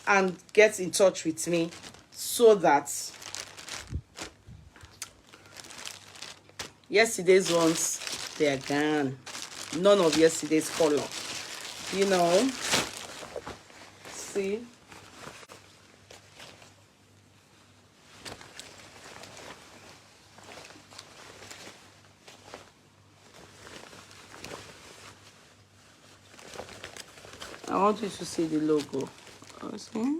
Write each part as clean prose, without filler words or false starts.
and get in touch with me so that yesterday's ones, they're gone. None of yesterday's color. You know. See? I want you to see the logo. Okay.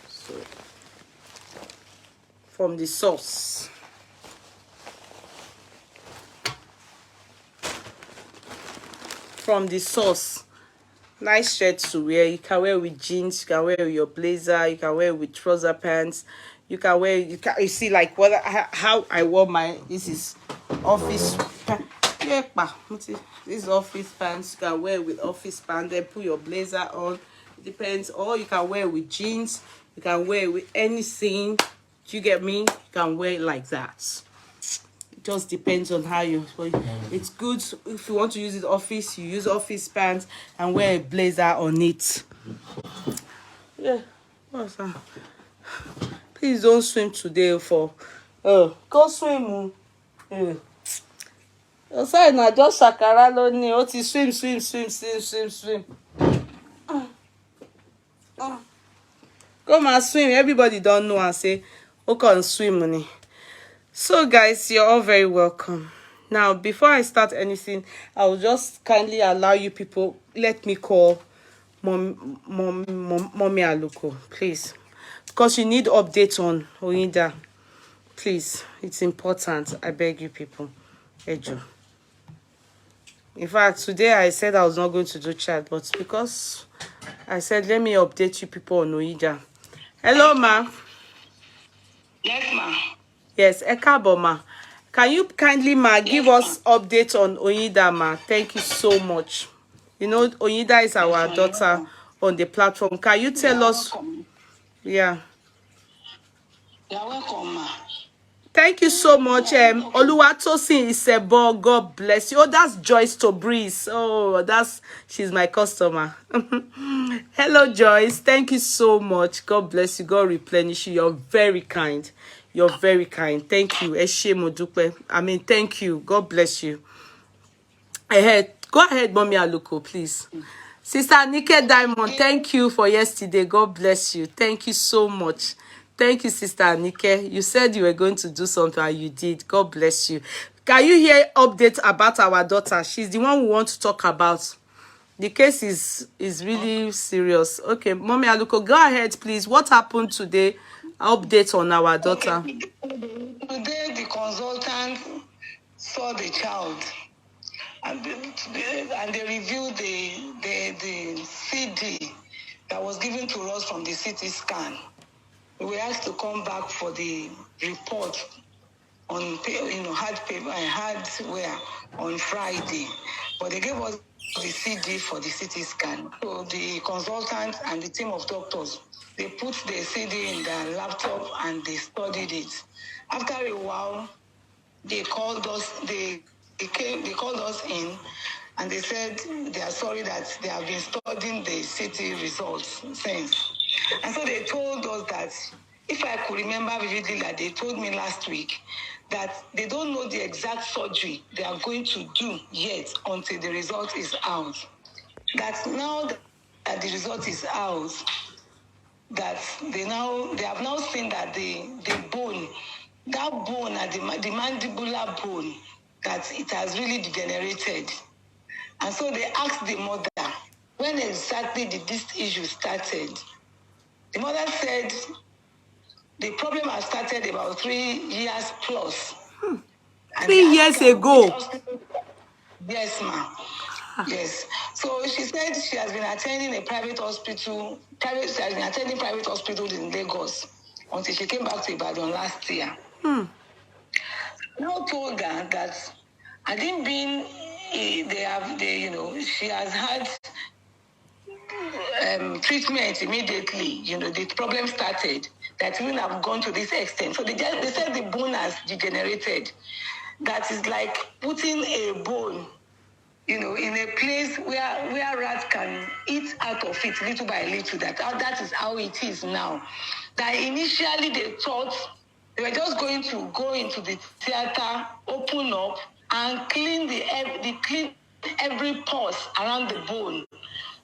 So, from the source. From the source. Nice shirt to wear. You can wear with jeans. You can wear with your blazer. You can wear with trouser pants. You can wear. You see like what how I wore my. This is office. Yeah, this is office pants. You can wear with office pants. Then put your blazer on. It depends. Or you can wear with jeans. You can wear with anything. Do you get me? You can wear it like that. It just depends on how you. It's good if you want to use it office. You use office pants and wear a blazer on it. Yeah. What's that? Please don't swim today for. Go swim. Yeah. Sorry, na just shakara lonely. Oh, to swim. Come and swim. Everybody don't know and say, "Oh, can swim, money." So, guys, you're all very welcome. Now, before I start anything, I will just kindly allow you people. Let me call Mommy Aluko, please, because you need updates on Oyinda. Please, it's important. I beg you people. Ejo. In fact, today I said I was not going to do chat, but because I said, let me update you people on Oyinda. Hello, ma. Yes, ma. Yes, Ekabo, ma. Can you kindly, ma, give us updates on Oyinda, ma? Thank you so much. You know, Oyinda is our daughter on the platform. Can you tell us? Welcome. Yeah. You're welcome, ma. Thank you so much. Oluwatosin Isebo, God bless you. Oh, that's Joyce to Breeze. Oh, she's my customer. Hello, Joyce. Thank you so much. God bless you. God replenish you. You're very kind. You're very kind. Thank you. Eshe Modupe. Thank you. God bless you. Go ahead, Mommy Aluko, please. Sister Nike Diamond, thank you for yesterday. God bless you. Thank you so much. Thank you, Sister Nike. You said you were going to do something and you did. God bless you. Can you hear updates about our daughter? She's the one we want to talk about. The case is really serious. Okay, Mommy Aluko, go ahead, please. What happened today? Updates on our daughter. Okay. Today, the consultant saw the child, and they reviewed the CD that was given to us from the CT scan. We were asked to come back for the report on hardware on Friday, but they gave us the CD for the CT scan. So the consultant and the team of doctors, they put the CD in the laptop and they studied it. After a while, they called us. They called us in, and they said they are sorry that they have been studying the CT results since. And so they told us that, if I could remember vividly, that they told me last week that they don't know the exact surgery they are going to do yet until the result is out. That now that the result is out, that they have now seen that the bone, that bone at the mandibular bone, that it has really degenerated. And so they asked the mother, when exactly did this issue started? The mother said the problem has started about 3 years plus. 3 years ago. Yes, ma'am. Yes. So she said she has been attending a private hospital. She has been attending private hospitals in Lagos until she came back to Ibadan last year. Now told her that I didn't mean she has had treatment immediately. The problem started that wouldn't have gone to this extent. So they said the bone has degenerated. That is like putting a bone in a place where rats can eat out of it little by little. That is how it is now. That initially they thought they were just going to go into the theater, open up, and clean clean every pores around the bone.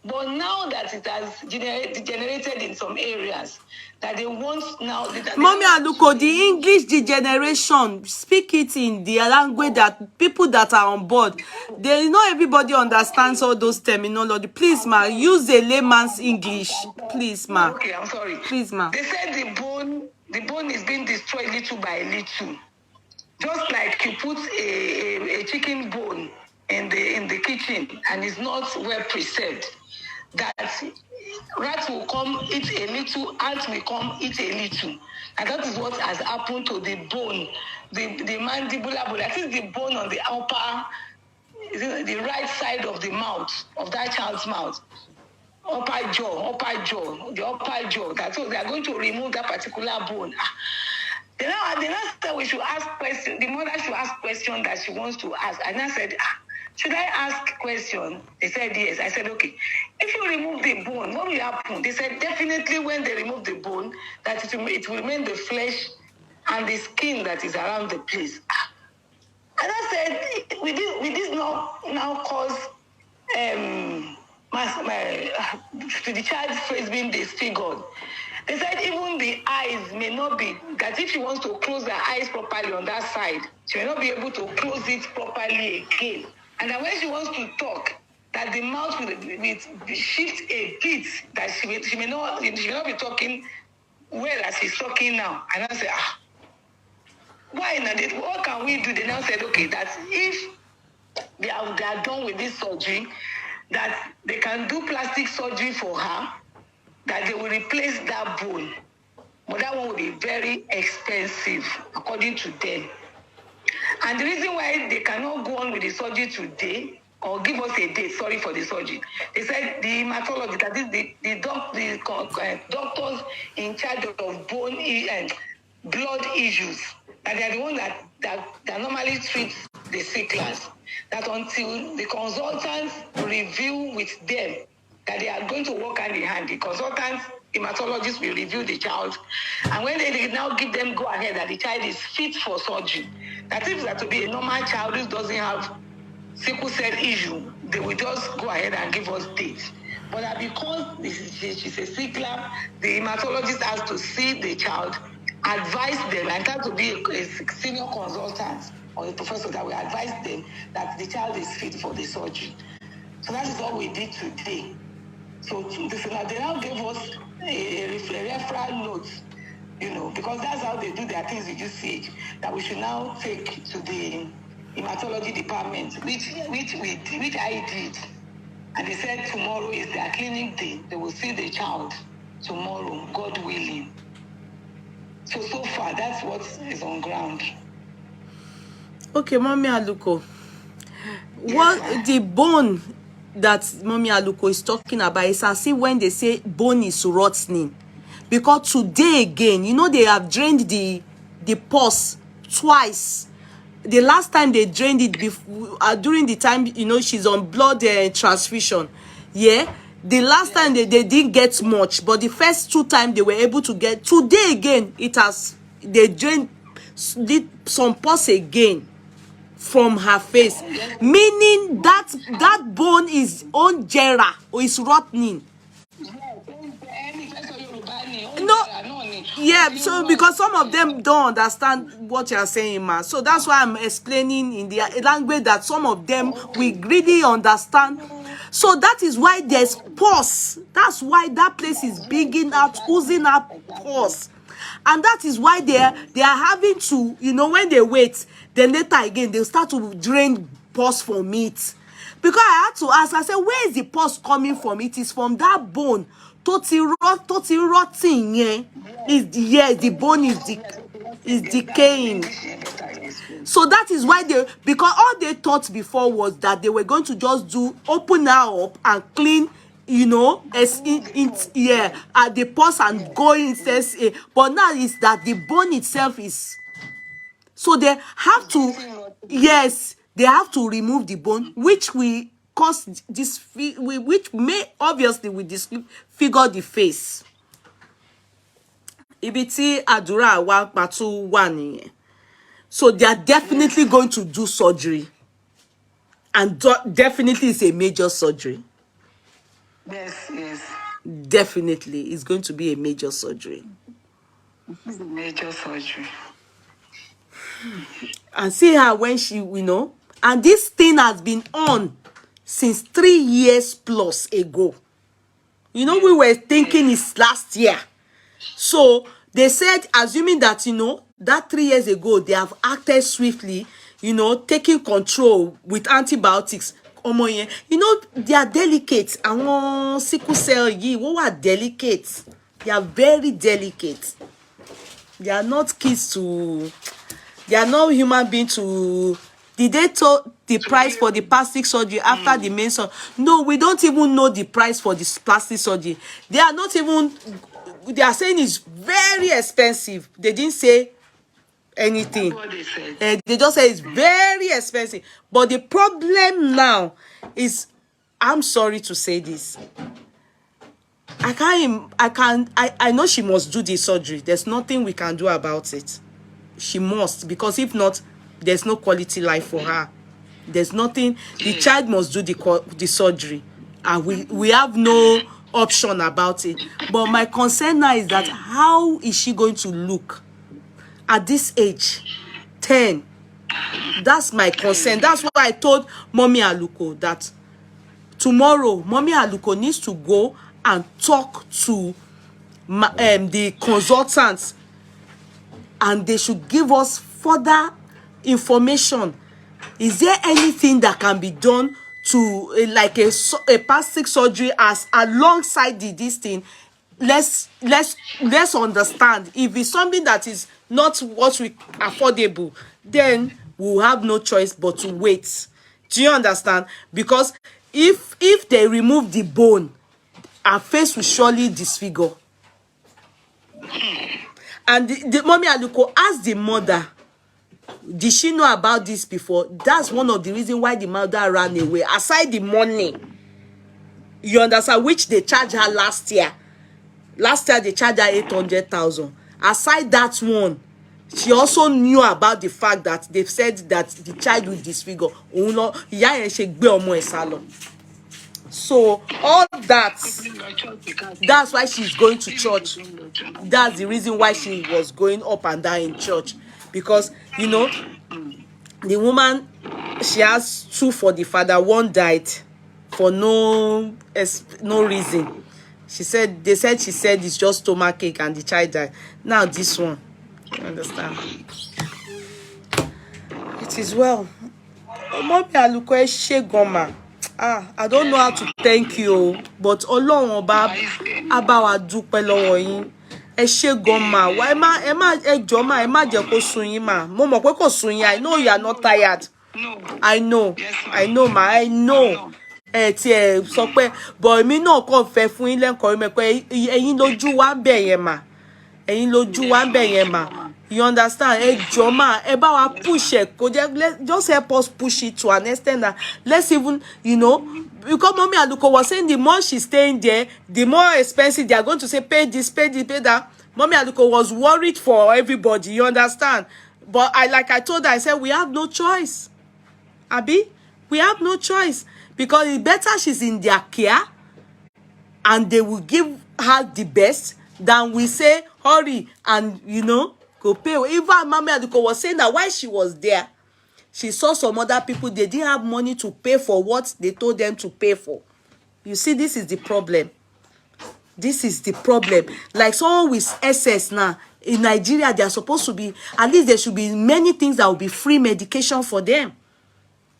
But now that it has degenerated in some areas, that they want now... Mommy Aluko, the English degeneration, speak it in the language that people that are on board, not everybody understands all those terminology. Please, ma, use a layman's English. Please, ma. Okay, I'm sorry. Please, ma. They said the bone is being destroyed little by little. Just like you put a chicken bone in the kitchen and it's not well preserved, that rats will come eat a little, ants will come eat a little. And that is what has happened to the bone, the mandibular bone. That is the bone on the the right side of the mouth, of that child's mouth. Upper jaw. That's all. They are going to remove that particular bone. They now said we should ask questions. The mother should ask questions that she wants to ask. And I said, should I ask question? They said yes. I said, okay. If you remove the bone, what will happen? They said definitely when they remove the bone, that it will remain the flesh and the skin that is around the place. And I said, will this now cause to the child's face being disfigured? They said even the eyes may not be, that if she wants to close the eyes properly on that side, she may not be able to close it properly again. And then when she wants to talk, that the mouth will shift a bit, that she may not be talking well as she's talking now. And I said, why not? What can we do? They now said, okay, that if they are done with this surgery, that they can do plastic surgery for her, that they will replace that bone. But that one will be very expensive, according to them. And the reason why they cannot go on with the surgery today, or give us a date, sorry for the surgery, they said the hematologist, that is the doctors in charge of bone and blood issues, that they are the ones that normally treat the sick class. That until the consultants review with them, that they are going to work hand in hand, the consultants, hematologists will review the child. And when they now give them go ahead that the child is fit for surgery, that if that to be a normal child who doesn't have sickle cell issue, they will just go ahead and give us dates. But that because she's a sickler, the hematologist has to see the child, advise them, and that to be a senior consultant or a professor that will advise them that the child is fit for the surgery. So that is what we did today. So they now gave us a referral note, because that's how they do their things with UCH, that we should now take to the hematology department, which I did. And they said tomorrow is their clinic day. They will see the child tomorrow, God willing. So far, that's what is on ground. Okay, Mommy Aluko. What the bone that Mommy Aluko is talking about is as if when they say bone is rotting. Because today again, they have drained the pus twice. The last time they drained it during the time, she's on blood transfusion. Yeah. The last time they didn't get much, but the first 2 times they were able to get. Today again, they drained some pus again from her face, meaning that bone is on jera or is rotting. No, yeah, so because some of them don't understand what you are saying, ma. So that's why I'm explaining in the language that some of them we really understand. So that is why there's pus. That's why that place is bigging out, oozing out pus. And that is why they are having to, when they wait, then later again, they'll start to drain pus from it. Because I had to ask, I said, where is the pus coming from? It is from that bone. Totally rotting, yeah. The bone is decaying. So that is why because all they thought before was that they were going to just open her up and clean, at the pus and go inside. But now it's that the bone itself is. So they have to, yes, they have to remove the bone, which we cause this, which may obviously will disfigure the face. Ibiti Adura wa patu wani. So they are definitely going to do surgery. And definitely it's a major surgery. Yes. Definitely it's going to be a major surgery. It's a major surgery. And see her when she, and this thing has been on since 3 years plus ago. We were thinking it's last year. So they said, assuming that, that 3 years ago, they have acted swiftly, taking control with antibiotics. They are delicate. And sickle cell, what are delicate? They are very delicate. They are not kids to, they are not human beings to. Did they told the price for the plastic surgery after the main surgery? No, we don't even know the price for this plastic surgery. They are not even, they are saying it's very expensive. They didn't say anything. That's what they said. They just say it's very expensive. But the problem now is, I'm sorry to say this, I know she must do the surgery. There's nothing we can do about it. She must, because if not, there's no quality life for her. There's nothing. The child must do the surgery, and we have no option about it. But my concern now is that how is she going to look at this age, 10? That's my concern. That's why I told Mommy Aluko that tomorrow Mommy Aluko needs to go and talk to the consultants, and they should give us further information. Is there anything that can be done to like a plastic surgery as alongside this thing? Let's understand. If it's something that is not what we affordable, then we'll have no choice but to wait. Do you understand? Because if they remove the bone, our face will surely disfigure. And the Mommy Aluko asked the mother, did she know about this before? That's one of the reasons why the mother ran away. Aside the money, you understand, which they charged her last year. Last year they charged her 800,000. Aside that one, she also knew about the fact that they've said that the child will disfigure. So all that's why she's going to church. That's the reason why she was going up and down in church. Because, the woman, she has 2 for the father. One died for no reason. She said it's just stomachache and the child died. Now this one, you understand? It is well. Mommy Aluko Shegoma. I don't know how to thank you, but Ọlọ́run ọba á bá wa dúpẹ́ lọ́wọ́ yín. Ẹ ṣé gan ma. Wá ẹ jọ̀ọ́ ma, ẹ má jẹ́ kó sú yín ma. Mo mọ̀ pé kò sú yín. I know you are not tired. No. I know. Yes, I know ma. I know. Tí ẹ sọ pé but èmi náà kàn fẹ́ fún yín lẹ́kọ̀ọ́ mi pé ẹ̀yin lójú wa ń bẹ̀ yẹn ma. Ẹ̀yin lójú wa ń bẹ̀ yẹn ma. You understand? Ẹ jọ̀ọ́ ma, ẹ bá wa push it. Just help us push it to an extent that let's even, because Mommy Aluko was saying the more she's staying there, the more expensive they are going to say, pay this, pay that. Mommy Aluko was worried for everybody. You understand? But like I told her, I said, we have no choice. Abi, we have no choice. Because it's better she's in their care and they will give her the best than we say, hurry and, go pay. Even Mommy Aluko was saying that while she was there, she saw some other people, they didn't have money to pay for what they told them to pay for. You see, this is the problem. This is the problem. Like someone with SS now, in Nigeria, they are supposed to be, at least there should be many things that will be free medication for them.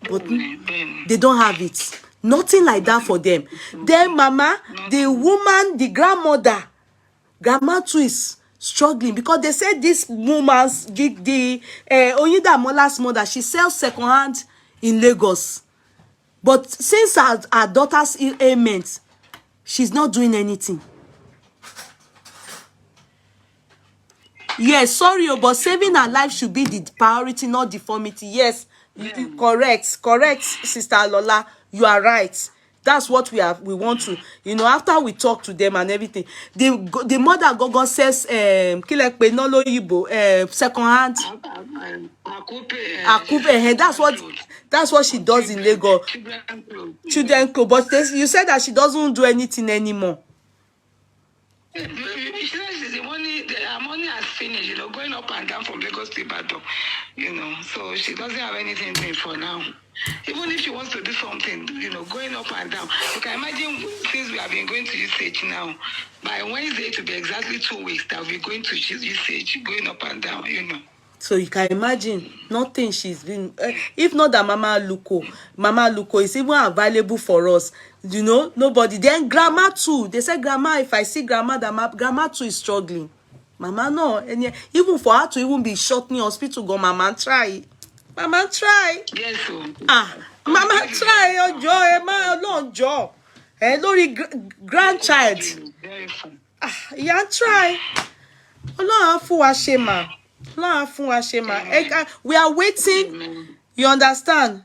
But they don't have it. Nothing like that for them. Then mama, the woman, the grandma too is struggling because they said this woman's the Oyinda Mola's mother, she sells secondhand in Lagos. But since her daughter's ailment, she's not doing anything. Yes, sorry, but saving her life should be the priority, not deformity. Yes, correct, Sister Lola. you are right. That's what we want to, after we talk to them and everything. The mother go says, Kilekpe no loyibo, second hand. Akupe, that's what she does in Lagos. Children clothes. But you said that she doesn't do anything anymore. She says the money, her money has finished, going up and down from Lagos to Ibadan, so she doesn't have anything doing for now. Even if she wants to do something, going up and down. You can imagine, since we have been going to usage now, by Wednesday to be exactly 2 weeks that we're going to usage, going up and down, So you can imagine, nothing she's been, if not that Mama Luko is even available for us, nobody. Then grandma too. They say grandma, if I see grandma, that grandma too is struggling. Mama no, and even for her to even be shot in hospital, go Mama try. Mama try. Yes, Mama try. Oh joy, ma no joy. Lori grandchild. Yeah, try. Oh no, for Ashema. We are waiting. You understand?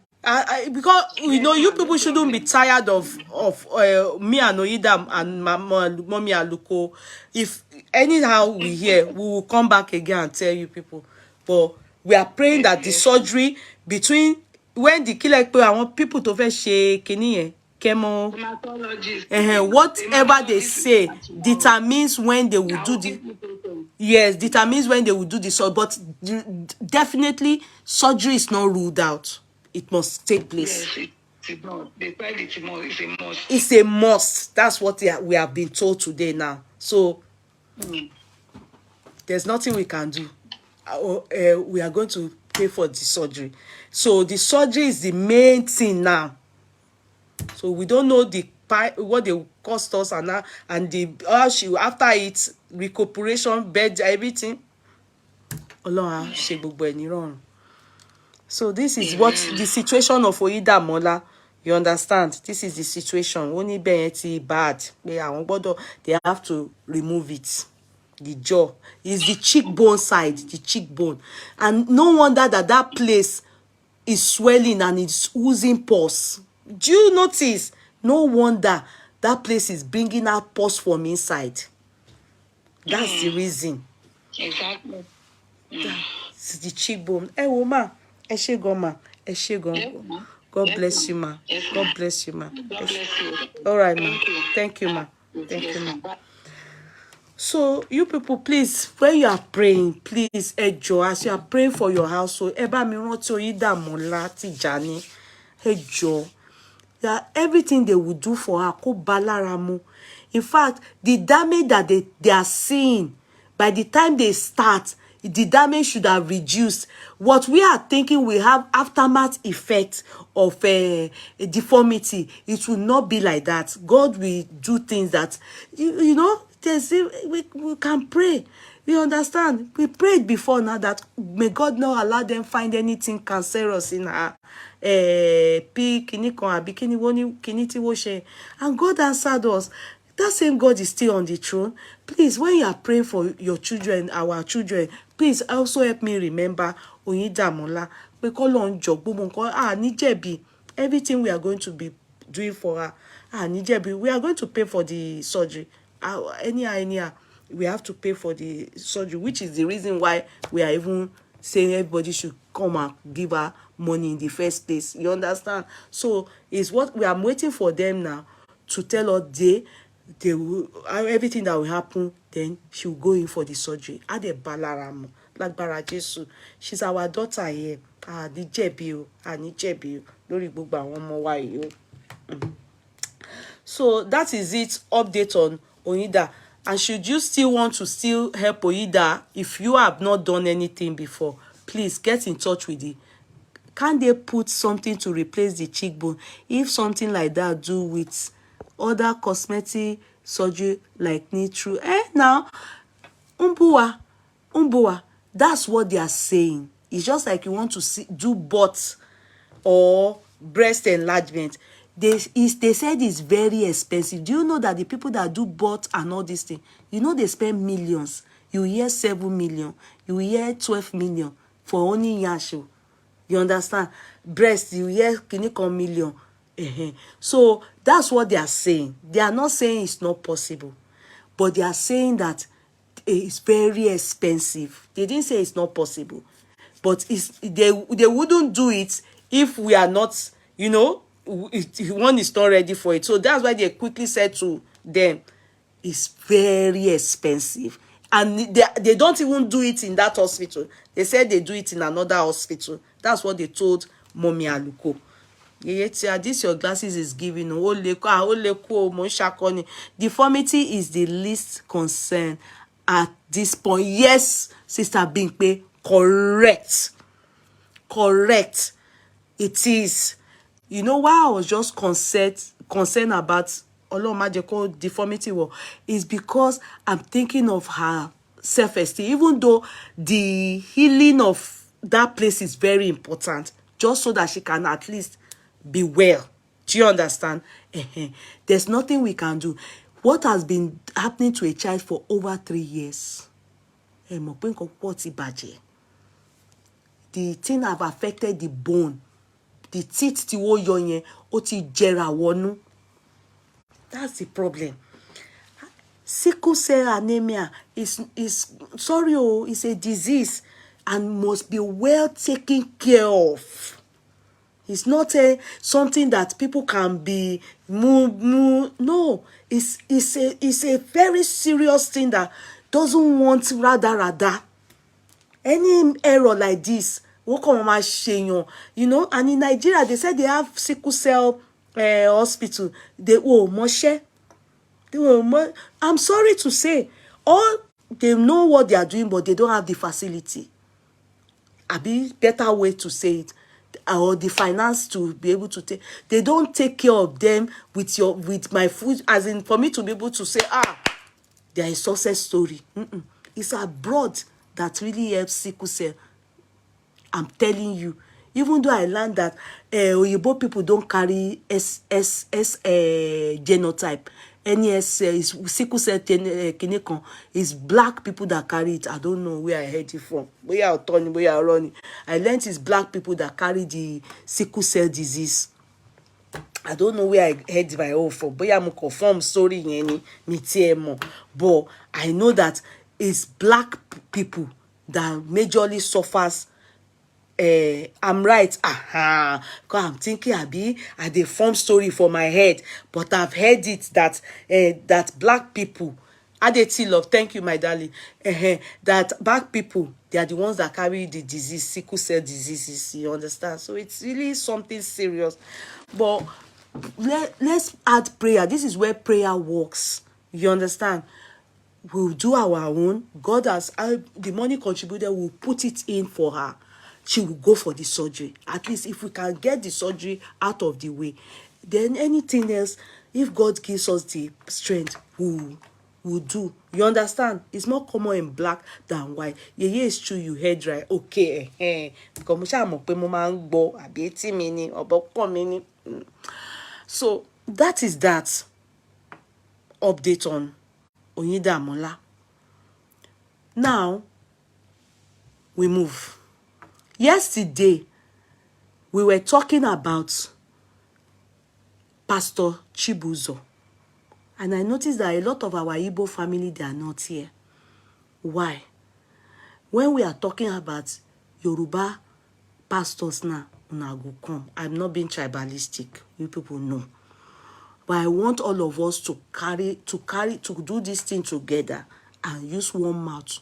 Because you people shouldn't be tired of me and Oida and Mommy Aluko. If anyhow we hear, we will come back again and tell you people. But we are praying that the surgery between when the Kilekpe, I want people to first shake chemo, whatever they say determines when they will do the. Yes, determines when they will do the surgery, but definitely surgery is not ruled out. It must take place. Yes, it's a must. It's a must. That's what we have been told today now. So there's nothing we can do. We are going to pay for the surgery. So the surgery is the main thing now. So we don't know what they cost us and the after it recuperation, bed, everything. So this is what the situation of Oida Mola. You understand? This is the situation. Only bad. They have to remove it. The jaw is the cheekbone side, the cheekbone, and no wonder that place is swelling and it's oozing pus. Do you notice? No wonder that place is bringing out pus from inside. That's the reason. Exactly. That's the cheekbone. Hey, woman. God bless you, ma. God bless you, ma. God bless you. All right, ma. Thank you, ma. Thank you, ma. So, you people, please, when you are praying, please, Ejo, as you are praying for your household, Eba mi rántí Oida Mola Tijani, Ejo, that everything they will do for her, ko balara mu. In fact, the damage that they are seeing, by the time they start, the damage should have reduced. What we are thinking we have aftermath effect of a deformity, it will not be like that. God will do things that, we can pray. You understand? We prayed before now that may God not allow them find anything cancerous in her and God answered us. That same God is still on the throne. Please, when you are praying for your children, our children, please also help me remember Oida Mola. We call on job. Everything we are going to be doing for her. We are going to pay for the surgery. Anyhow, we have to pay for the surgery, which is the reason why we are even saying everybody should come and give her money in the first place. You understand? So it's what we are waiting for them now to tell us they will, everything that will happen, then she will go in for the surgery. Ade Balaramu, like Barajesu. She's our daughter here. Ni jebi lórí gbogbo àwọn ọmọ wa yìí. So that is it. Update on Oida. And should you still want to help Oida, if you have not done anything before, please get in touch with the. Can they put something to replace the cheekbone? If something like that do with other cosmetic surgery like Nitru. Now, Umbuwa, that's what they are saying. It's just like you want to do butt or breast enlargement. They said it's very expensive. Do you know that the people that do butt and all these things, they spend millions. You hear 7 million, you hear 12 million for only yasho. You understand? Breast, you hear 1 million. So that's what they are saying. They are not saying it's not possible, but they are saying that it's very expensive. They didn't say it's not possible, but they wouldn't do it if we are not, if one is not ready for it. So that's why they quickly said to them, it's very expensive. And they don't even do it in that hospital. They said they do it in another hospital. That's what they told Mommy Aluko. This your glasses is giving. Deformity is the least concern at this point. Yes, Sister Bimpe, correct. Correct. It is. You know why I was just concerned about magical deformity is because I'm thinking of her self-esteem, even though the healing of that place is very important, just so that she can at least be well. Do you understand? There's nothing we can do. What has been happening to a child for over 3 years? The thing have affected the bone. The teeth ti wo yọ yẹn ó ti jẹrà wọnú. That's the problem. Sickle cell anemia is it's a disease and must be well taken care of. It's not something that people can be no. It's a very serious thing that doesn't want rather. Any error like this, and in Nigeria they said they have sickle cell hospital. I'm sorry to say, all they know what they are doing, but they don't have the facility. Better way to say it, or the finance to be able to take. They don't take care of them with my food, as in for me to be able to say, there is success story. It's abroad that really helps sickle cell. I'm telling you, even though I learned that Oyibo people don't carry genotype, NES is sickle cell kinekon, is black people that carry it. I don't know where I heard it from. I learned it's black people that carry the sickle cell disease. I don't know where I heard my own from. But I'm confirm story but I know that it's black people that majorly suffers. I'm right. Because I'm thinking I dey form story for my head, but I've heard it that that black people, Love, thank you, my darling. That black people, they are the ones that carry the disease, sickle cell diseases. You understand? So it's really something serious. But let's add prayer. This is where prayer works. You understand? We'll do our own. God has the money contributed. We'll put it in for her. She will go for the surgery. At least if we can get the surgery out of the way, then anything else, if God gives us the strength, we'll do. You understand? It's more common in black than white. Yeah, it's true. You heard right. Okay. So that is that update on Oyindamola. Now we move. Yesterday, we were talking about Pastor Chibuzor. And I noticed that a lot of our Igbo family, they are not here. Why? When we are talking about Yoruba pastors now, una go come. I'm not being tribalistic. You people know. But I want all of us to do this thing together and use one mouth.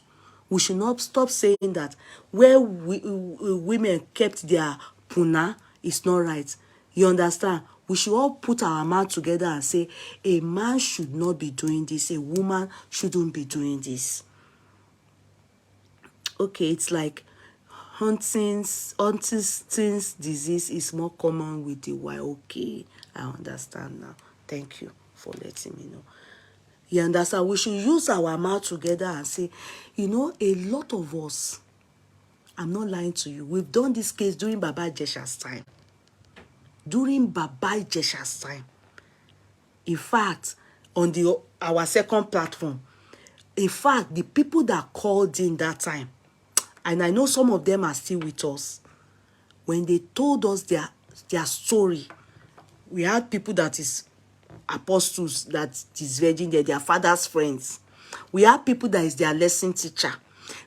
We should not stop saying that where women kept their puna is not right. You understand? We should all put our mouth together and say, a man should not be doing this. A woman shouldn't be doing this. Okay, it's like Huntington's disease is more common with the white. Okay, I understand now. Thank you for letting me know. You understand? We should use our mouth together and say, a lot of us, I'm not lying to you, we've done this case during Baba Jesha's time. In fact, on our second platform, in fact, the people that called in that time, and I know some of them are still with us, when they told us their story, We had people that is apostles, that is virgin, they're their father's friends. We had people that is their lesson teacher.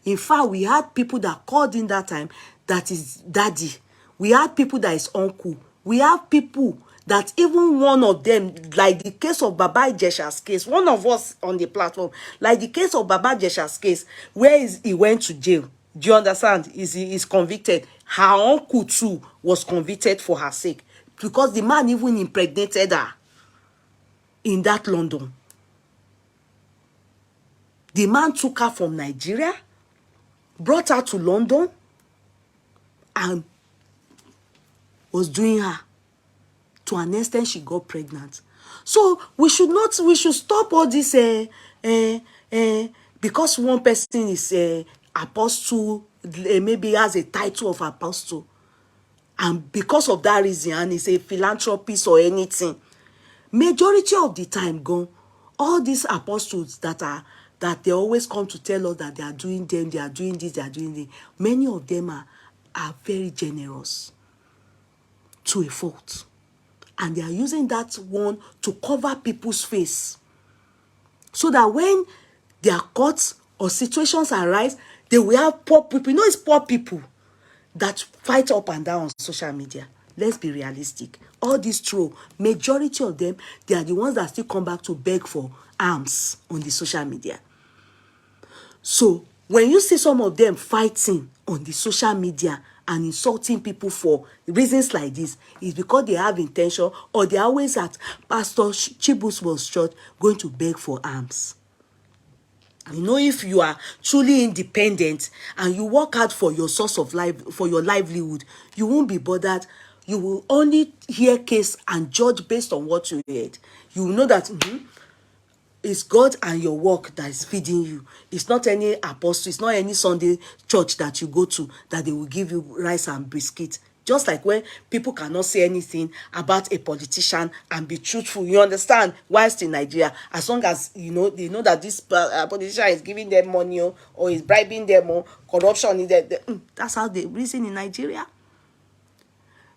In fact, we had people that called in that time that is daddy. We had people that is uncle. We have people that even one of them, like the case of Baba Ijesha's case, one of us on the platform, like the case of Baba Ijesha's case, where he went to jail. Do you understand? Is convicted. Her uncle too was convicted for her sake, because the man even impregnated her in that London. The man took her from Nigeria, brought her to London, and was doing her. To an extent, she got pregnant. So we should stop all this because one person is apostle, maybe has a title of apostle, and because of that reason, and is a philanthropist or anything. Majority of the time, all these apostles that they always come to tell us that they are doing them, they are doing this, they are doing this. Many of them are very generous to a fault. And they are using that one to cover people's face. So that when their courts or situations arise, they will have poor people. You know, it's poor people that fight up and down on social media. Let's be realistic. All these true, majority of them, they are the ones that still come back to beg for alms on the social media. So when you see some of them fighting on the social media and insulting people for reasons like this, is because they have intention, or they are always at Pastor Chibuzor's church going to beg for alms. You know, if you are truly independent and you work hard for your source of life, for your livelihood, you won't be bothered. You will only hear case and judge based on what you heard. You will know that it's God and your work that is feeding you. It's not any apostle, it's not any Sunday church that you go to that they will give you rice and biscuit. Just like when people cannot say anything about a politician and be truthful, you understand? Whilst in Nigeria, as long as they know that this politician is giving them money, or is bribing them, or corruption is there, that's how they reason in Nigeria.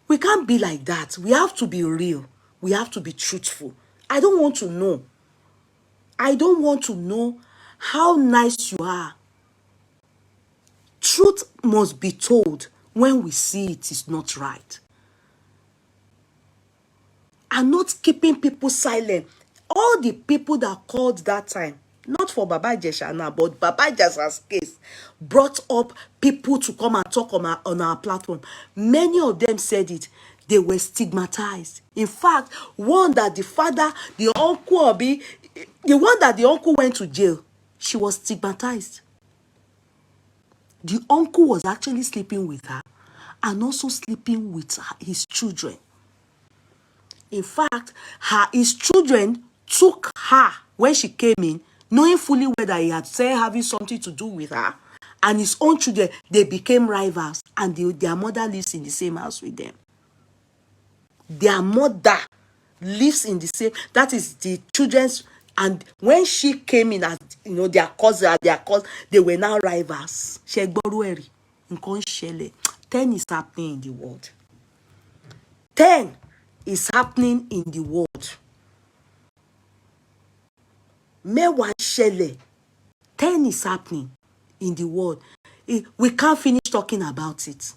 We can't be like that. We have to be real. We have to be truthful. I don't want to know how nice you are. Truth must be told when we see it is not right. And not keeping people silent. All the people that called that time, not for Baba Ijesha now, but Baba Ijesha's case, brought up people to come and talk on our platform. Many of them said it. They were stigmatized. In fact, one that the one that the uncle went to jail, she was stigmatized. The uncle was actually sleeping with her and also sleeping with his children. In fact, his children took her when she came in, knowing fully well that he had said having something to do with her. And his own children, they became rivals, and their mother lives in the same house with them. Their mother lives in the same, that is the children's, and when she came in as their cousin, they were now rivals. 10 is happening in the world. 10 is happening in the world. Mẹ́wàá ṣẹlẹ̀. 10 is happening in the world. We can't finish talking about it.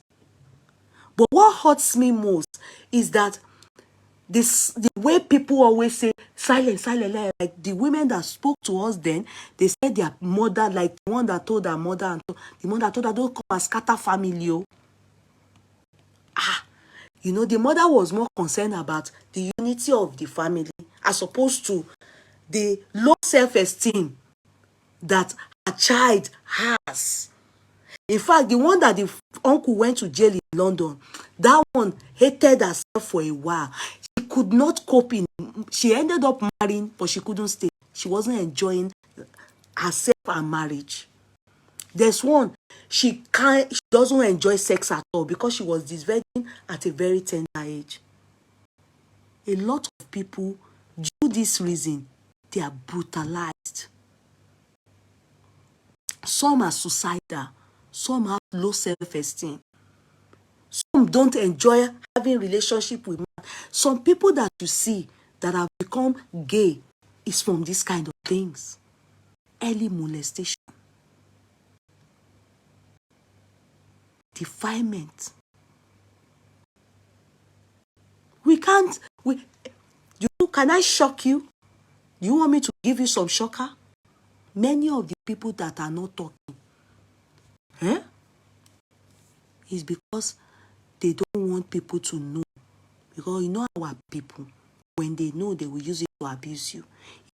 But what hurts me most is that the way people always say, silent, silent, like the women that spoke to us then, they said their mother, like the one that told her mother, and the mother told her, don't come and scatter family. The mother was more concerned about the unity of the family as opposed to the low self-esteem that a child has. In fact, the one that the uncle went to jail in London, that one hated herself for a while. She could not cope she ended up marrying, but she couldn't stay. She wasn't enjoying herself and marriage. There's one, she doesn't enjoy sex at all because she was this virgin at a very tender age. A lot of people, due to this reason, they are brutalized. Some are suicidal. Some have low self-esteem. Some don't enjoy having relationship with Some people that you see that have become gay is from this kind of things. Early molestation, defilement. Can I shock you? You want me to give you some shocker? Many of the people that are not talking, is because they don't want people to know. Because you know our people, when they know, they will use it to abuse you.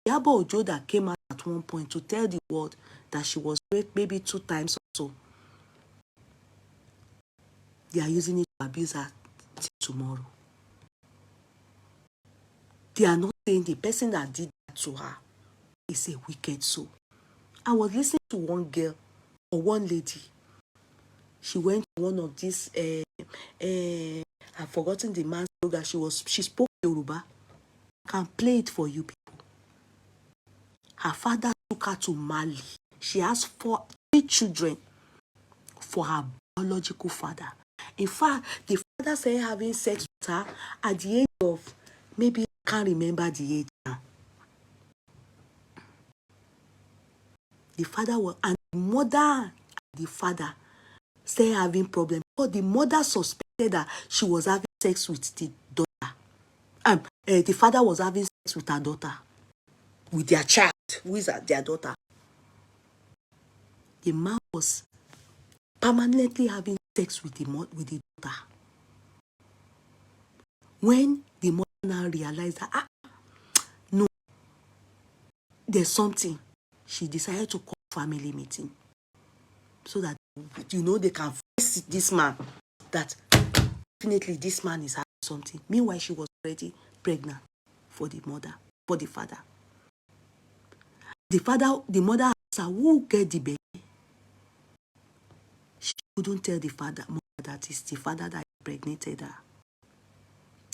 Iyabo Ojo that came out at one point to tell the world that she was raped maybe 2 times or so. They are using it to abuse her till tomorrow. They are not saying the person that did that to her is a wicked soul. I was listening to one girl or one lady. She went to one of these, I've forgotten the man's program. She spoke Yoruba. I can play it for you people. Her father took her to Mali. She has 3 children for her biological father. In fact, the father said having sex with her at the age of, maybe I can't remember the age now. The father was, and the mother and the father started having problems. But the mother suspected that she was having sex with the daughter. The father was having sex with her daughter, with their child, who is their daughter. The man was permanently having sex with the daughter. When the mother now realized that, no, there's something, she decided to call family meeting so that, they can face this man, that definitely this man is having something. Meanwhile, she was already pregnant for the father. The mother asked her, who get the baby? She couldn't tell the mother that it's the father that impregnated her.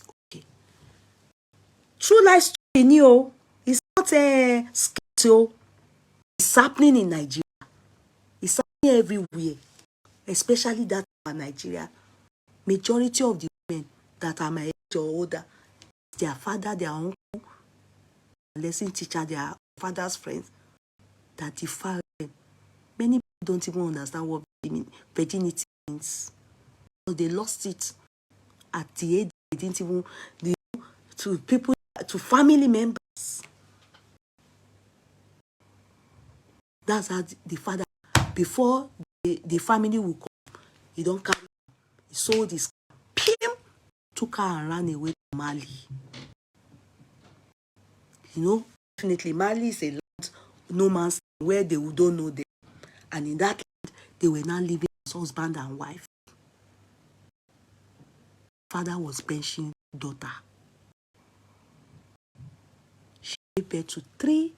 Okay. True life story, it's not a skit. It's happening in Nigeria. It's happening everywhere, especially that in Nigeria. Majority of the women that are my age or older, their father, their uncle, lesson teacher, their father's friends that defile them. Many people don't even understand what virginity means. So they lost it at the age they didn't even, to family members. That's how the father, before the family will come, he don't carry, he sold his car, took her and ran away to Mali. Definitely Mali is a land, no man's land, where they don't know them. And in that land, they were now living as husband and wife. Father was benching daughter. She gave birth to 3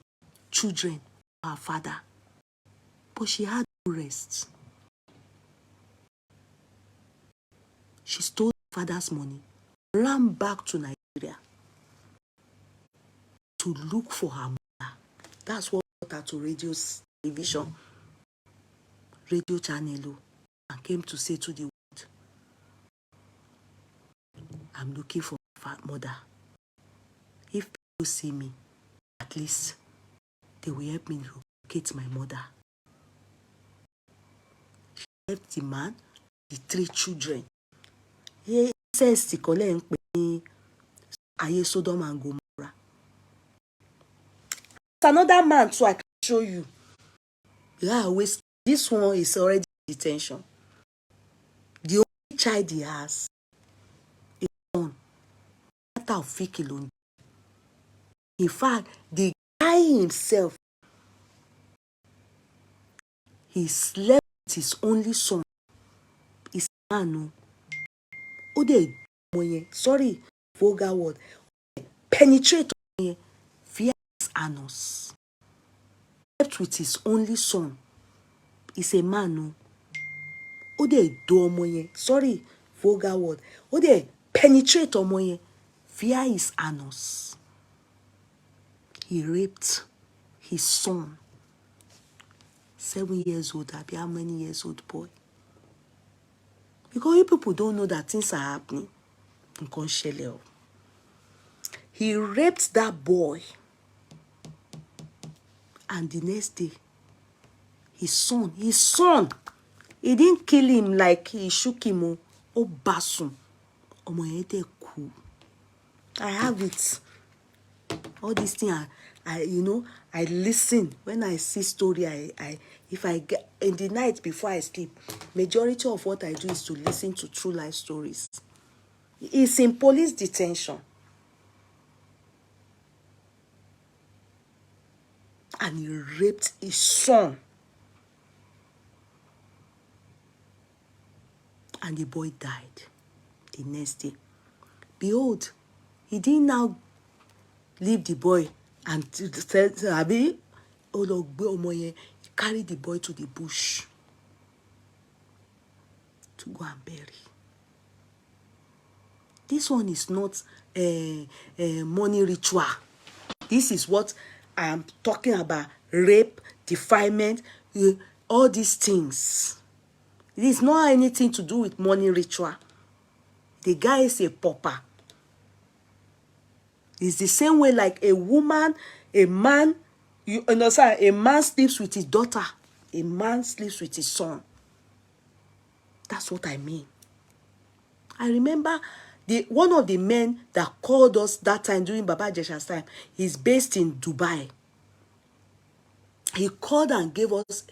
children for her father. But she had no rest. She stole her father's money, ran back to Nigeria to look for her mother. That's what brought her to radio channel, and came to say to the world, I'm looking for my mother. If people see me, at least they will help me locate my mother. She left the man, the 3 children. He says the Kole Nkpe Aye Sodom and Gomorrah. It's another man too, I can show you. This one is already in detention. The only child he has is son. In fact, the guy himself, he slept with his only son. His man, sorry, vulgar word, penetrate via his anus. Slept with his only son. He's a man, sorry, vulgar word, penetrate via his anus. He raped his son. 7 years old, how many years old boy? Because you people don't know that things are happening. He raped that boy. And the next day, his son, he didn't kill him like he shook him. Oh, basun. Cool. I have it. All these things, I listen. When I see story, if I get in the night before I sleep, majority of what I do is to listen to true life stories. He's in police detention. And he raped his son. And the boy died the next day. Behold, he didn't now leave the boy and said, he carried the boy to the bush to go and bury. This one is not a money ritual. This is what I'm talking about. Rape, defilement, all these things. It is not anything to do with money ritual. The guy is a pauper. It's the same way like a woman, a man, you understand, a man sleeps with his daughter. A man sleeps with his son. That's what I mean. I remember one of the men that called us that time during Baba Jesha's time, he's based in Dubai. He called and gave us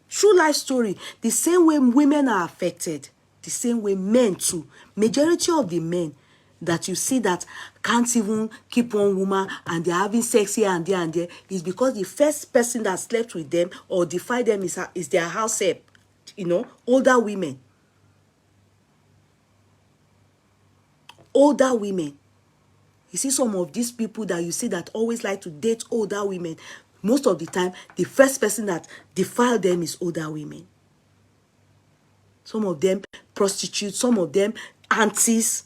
true life story. The same way women are affected, the same way men too. Majority of the men that you see that can't even keep one woman and they're having sex here and there is because the first person that slept with them or defied them is their house help. Older women. Older women. You see some of these people that you see that always like to date older women. Most of the time, the first person that defiled them is older women. Some of them prostitutes, some of them aunties,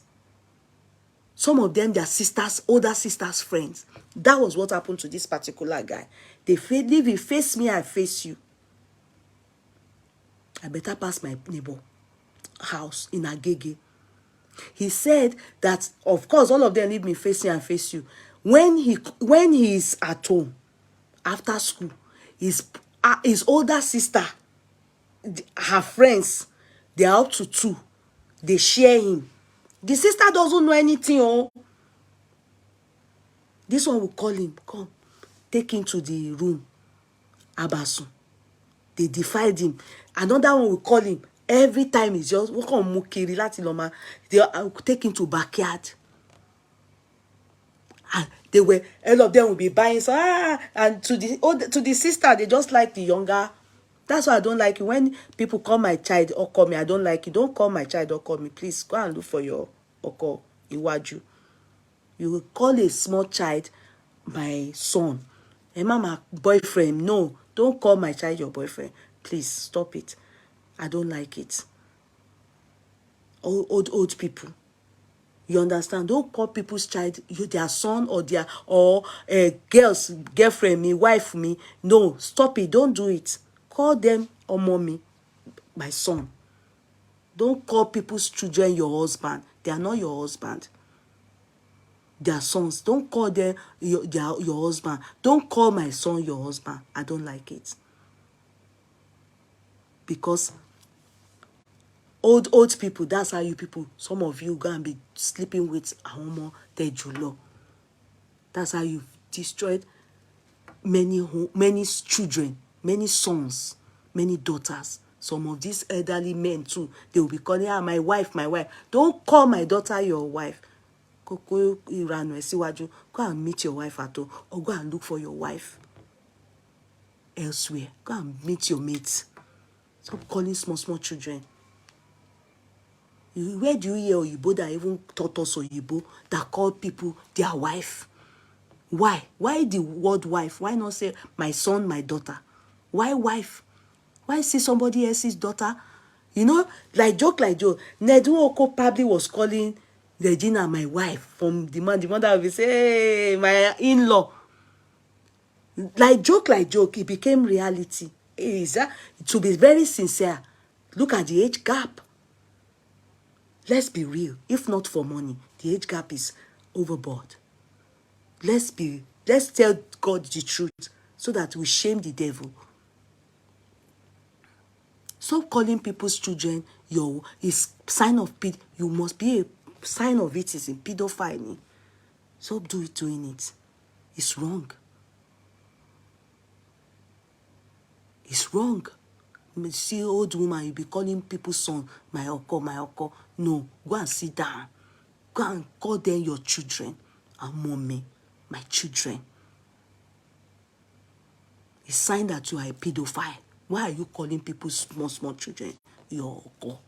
some of them their sisters, older sisters' friends. That was what happened to this particular guy. They live, you face me, I face you. I better pass my neighbor house in Agege. He said that, of course, all of them leave me face me and face you. When he's at home, after school, his older sister, her friends, they are up to 2. They share him. The sister doesn't know anything. This one will call him, come, take him to the room. Abasun. They defied him. Another one will call him. Every time he's just walk on mukiri lati loma. They take him to backyard. And all of them will be buying and to the sister, they just like the younger. That's why I don't like it when people call my child or call me. I don't like it. Don't call my child or call me. Please go and look for your oko iwaju. You will call a small child my son. And mama, boyfriend. No, don't call my child your boyfriend. Please stop it. I don't like it. Old people. You understand? Don't call people's child their son or girl's girlfriend, me, wife, me. No, stop it. Don't do it. Call them mommy, my son. Don't call people's children your husband. They are not your husband. They are sons. Don't call them your husband. Don't call my son your husband. I don't like it. Because old people, that's how you people, some of you go and be sleeping with Ahomo Tejulo. That's how you've destroyed many children, many sons, many daughters. Some of these elderly men too, they will be calling her my wife, my wife. Don't call my daughter your wife. Go and meet your wife at home, or go and look for your wife elsewhere. Go and meet your mates. Stop calling small children. Where do you hear Oyibo that even taught us Oyibo that called people their wife? Why? Why the word wife? Why not say my son, my daughter? Why wife? Why see somebody else's daughter? Like joke. Nedu Oko probably was calling Regina my wife from the man. The mother will say, hey, my in-law. Like joke. It became reality. To be very sincere, look at the age gap. Let's be real. If not for money, the age gap is overboard. Let's tell God the truth so that we shame the devil. Stop calling people's children your is sign of ped. You must be a sign of it is in pedophile. Stop doing it. It's wrong. It's wrong. You see, old woman, you be calling people's son my oko, my oko. No, go and sit down. Go and call them your children. And mommy, my children. It's a sign that you are a pedophile. Why are you calling people small children your oko?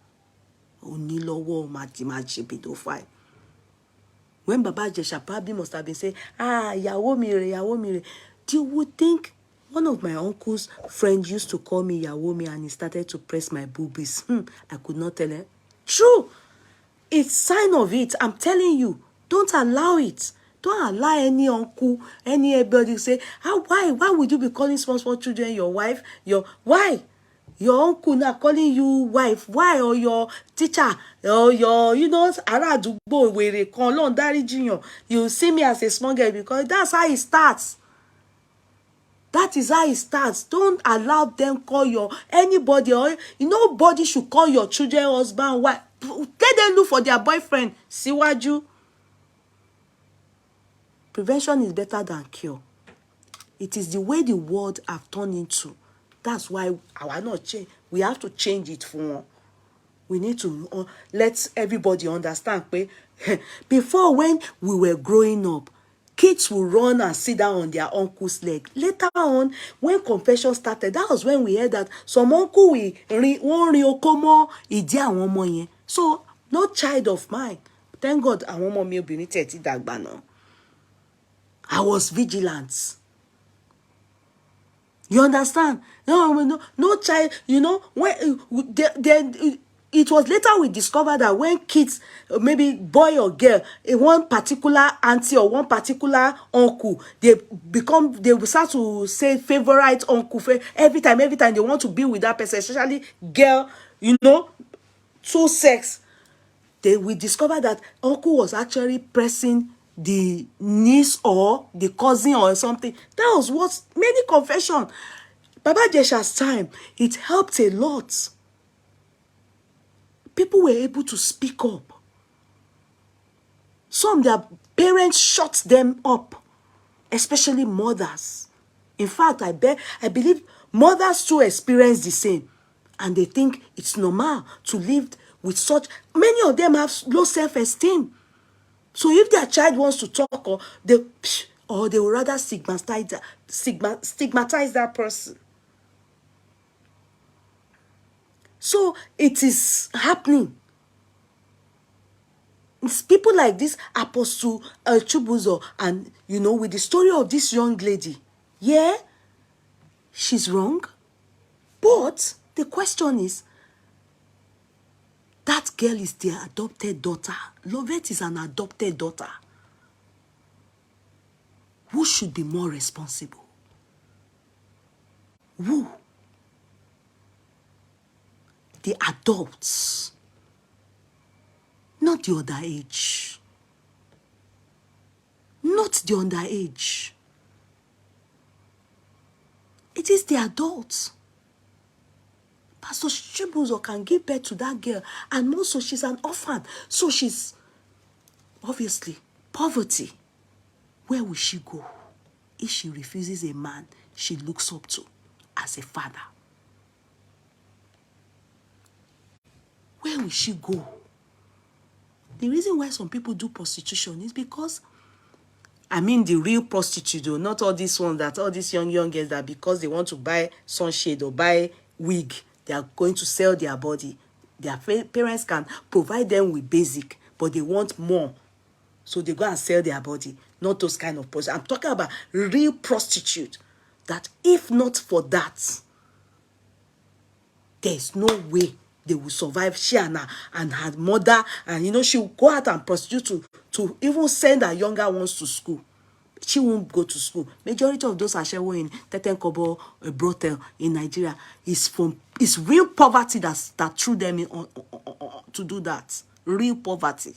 Onilowo maji pedophile. When Baba Jesha probably must have been saying, Yawo Mire. Do you think one of my uncle's friends used to call me Yawo Mire and he started to press my boobies? I could not tell him. True. It's sign of it. I'm telling you. Don't allow it. Don't allow any uncle, anybody say, why would you be calling small children your wife? Why? Your uncle now calling you wife. Why? Or your teacher, or your, aradugbo were kan lon dáríjìyàn. You see me as a small girl because that's how it starts. That is how it starts. Don't allow them call your anybody, or nobody should call your children husband, wife. Let them look for their boyfriend. Síwájú. Prevention is better than cure. It is the way the world have turned into. That's why our not change. We have to change it for. We need to let everybody understand. Before, when we were growing up, kids will run and sit down on their uncle's leg. Later on, when confession started, that was when we heard that some uncle will won't rin oko mọ́ ìdí àwọn ọmọ yẹn. So, no child of mine. Thank God, àwọn ọmọ mi obìnrin tẹ̀ ti dàgbà náà. I was vigilant. You understand? No child, when it was later we discovered that when kids, maybe boy or girl, one particular auntie or one particular uncle, they will start to say favorite uncle every time they want to be with that person, especially girl, two sex. We discovered that uncle was actually pressing the niece or the cousin or something. That was what many confession. Baba Jesha's time, it helped a lot. People were able to speak up. Some their parents shut them up, especially mothers. In fact, I believe mothers too experience the same, and they think it's normal to live with such. Many of them have low self-esteem. So if their child wants to talk, or they will rather stigmatize that person. So it is happening. It's people like this Apostle Chibuzor, and with the story of this young lady. Yeah, she's wrong. But the question is, that girl is their adopted daughter. Lovett is an adopted daughter. Who should be more responsible? Who? The adults. Not the underage. Not the underage. It is the adults. Pastor Chibuzor can give birth to that girl, and also she's an orphan. So she's obviously poverty. Where will she go if she refuses a man she looks up to as a father? Where will she go? The reason why some people do prostitution is because, the real prostitute, though, not all these ones that all these young girls that because they want to buy sunshade or buy wig, they are going to sell their body. Their parents can provide them with basic, but they want more. So they go and sell their body. Not those kind of prostitutes. I'm talking about real prostitute. That if not for that, there's no way they will survive. She and her mother, and she will go out and prostitute to even send her younger ones to school. She won't go to school. Majority of those Ashewo in Teten Kobo brothel in Nigeria is real poverty that threw them in to do that. Real poverty.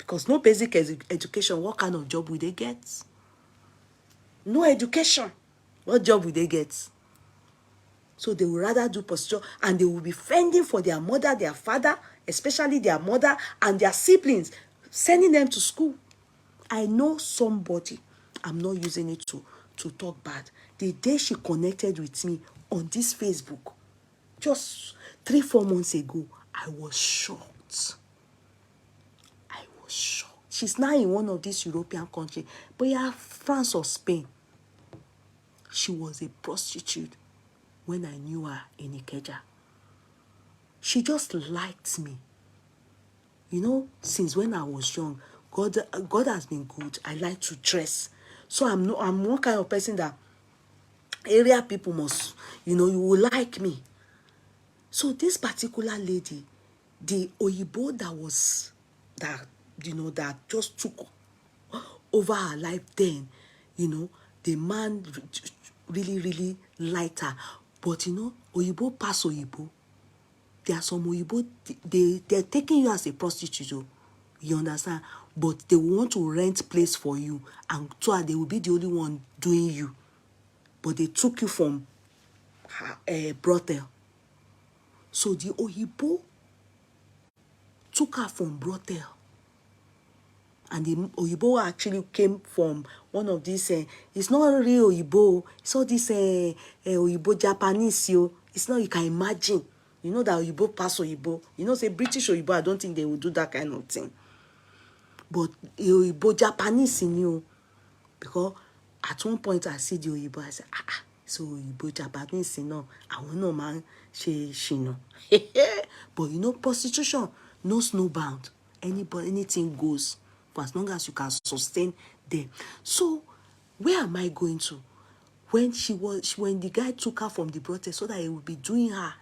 Because no basic education, what kind of job will they get? No education, what job will they get? So they will rather do prostitution, and they will be fending for their mother, their father, especially their mother and their siblings, sending them to school. I know somebody, I'm not using it to talk bad. The day she connected with me on this Facebook, just 3-4 months ago, I was shocked. I was shocked. She's now in one of these European countries, but yeah, France or Spain. She was a prostitute when I knew her in Ikeja. She just liked me. You know, since when I was young, God has been good. I like to dress. So I'm one kind of person that area people must, you will like me. So this particular lady, the Oyibo that just took over her life then, the man really, really liked her. But Oyibo pass Oyibo. There are some Oyibo, they're taking you as a prostitute, you understand? But they will want to rent place for you, and so they will be the only one doing you. But they took you from brothel. So the Oyibo took her from brothel. And the Oyibo actually came from one of these, it's not real Oyibo, it's all this Oyibo Japanese, it's not, you can imagine. You know that Oyibo pass Oyibo. Say British Oyibo, I don't think they will do that kind of thing. But Oyibo Japanese in you. Because at one point I see the Oyibo, I said, so Oyibo Japanese, I want no man, she know. But prostitution, no snowbound. Anybody, anything goes, for as long as you can sustain them. So, where am I going to? When the guy took her from the brothel so that he would be doing her,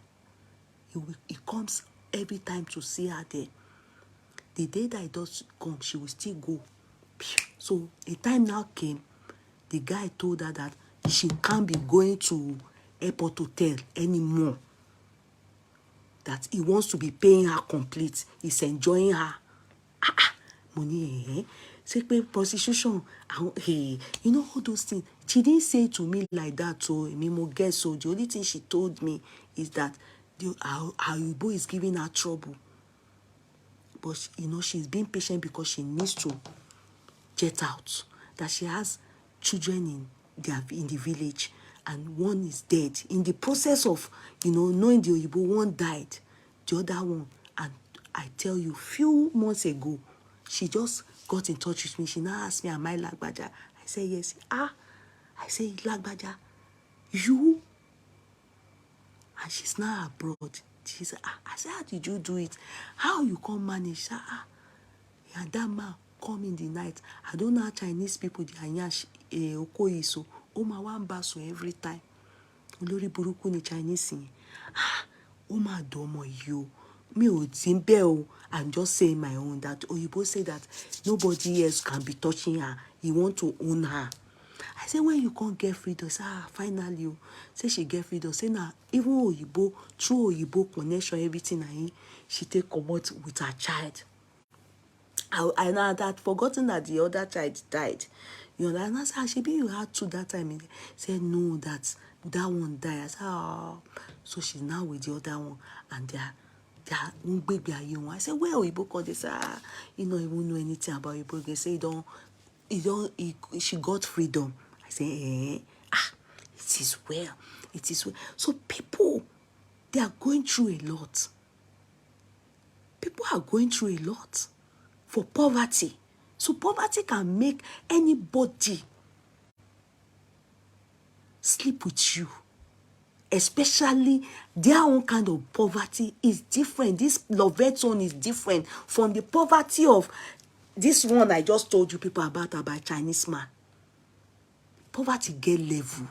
he comes every time to see her there. The day that he does come, she will still go. So a time now came, the guy told her that she can't be going to airport hotel anymore. That he wants to be paying her complete. He's enjoying her. Money, say pay prostitution. Hey, all those things. She didn't say it to me like that, so me mo guess. So the only thing she told me is that her Igbo is giving her trouble. But she's being patient because she needs to get out. That she has children in the village, and one is dead. In the process of knowing the Oyibo, one died, the other one. And I tell you, few months ago, she just got in touch with me. She now asked me, am I Lagbaja? I said, yes. I say, Lagbaja, you? And she's now abroad. She said, I said, how did you do it? How you come manage? She said, yeah, that man come in the night. I don't know how Chinese people, they are nyash, okoyi, so, oma wamba so every time. Olori buruku ni Chinese. Oma domo you. Me o timbe o. I'm just saying my own. That Oyibo say that nobody else can be touching her. He want to own her. I say, when you can't get freedom, say, finally, you say she get freedom. Say, now, even Oyibo, through Oyibo connection, everything, she take comot with her child. I now that forgotten that the other child died. And I said, she be you had two that time. He said, no, that one died. I said, so she's now with the other one, and they are baby are young. I said, where Oyibo called? They say, you don't even know anything about Oyibo. They say, she got freedom. I say, it is well. It is well. So people, they are going through a lot. People are going through a lot for poverty. So poverty can make anybody sleep with you. Especially their own kind of poverty is different. This Lovett one is different from the poverty of this one I just told you people about Chinese man. Poverty get level.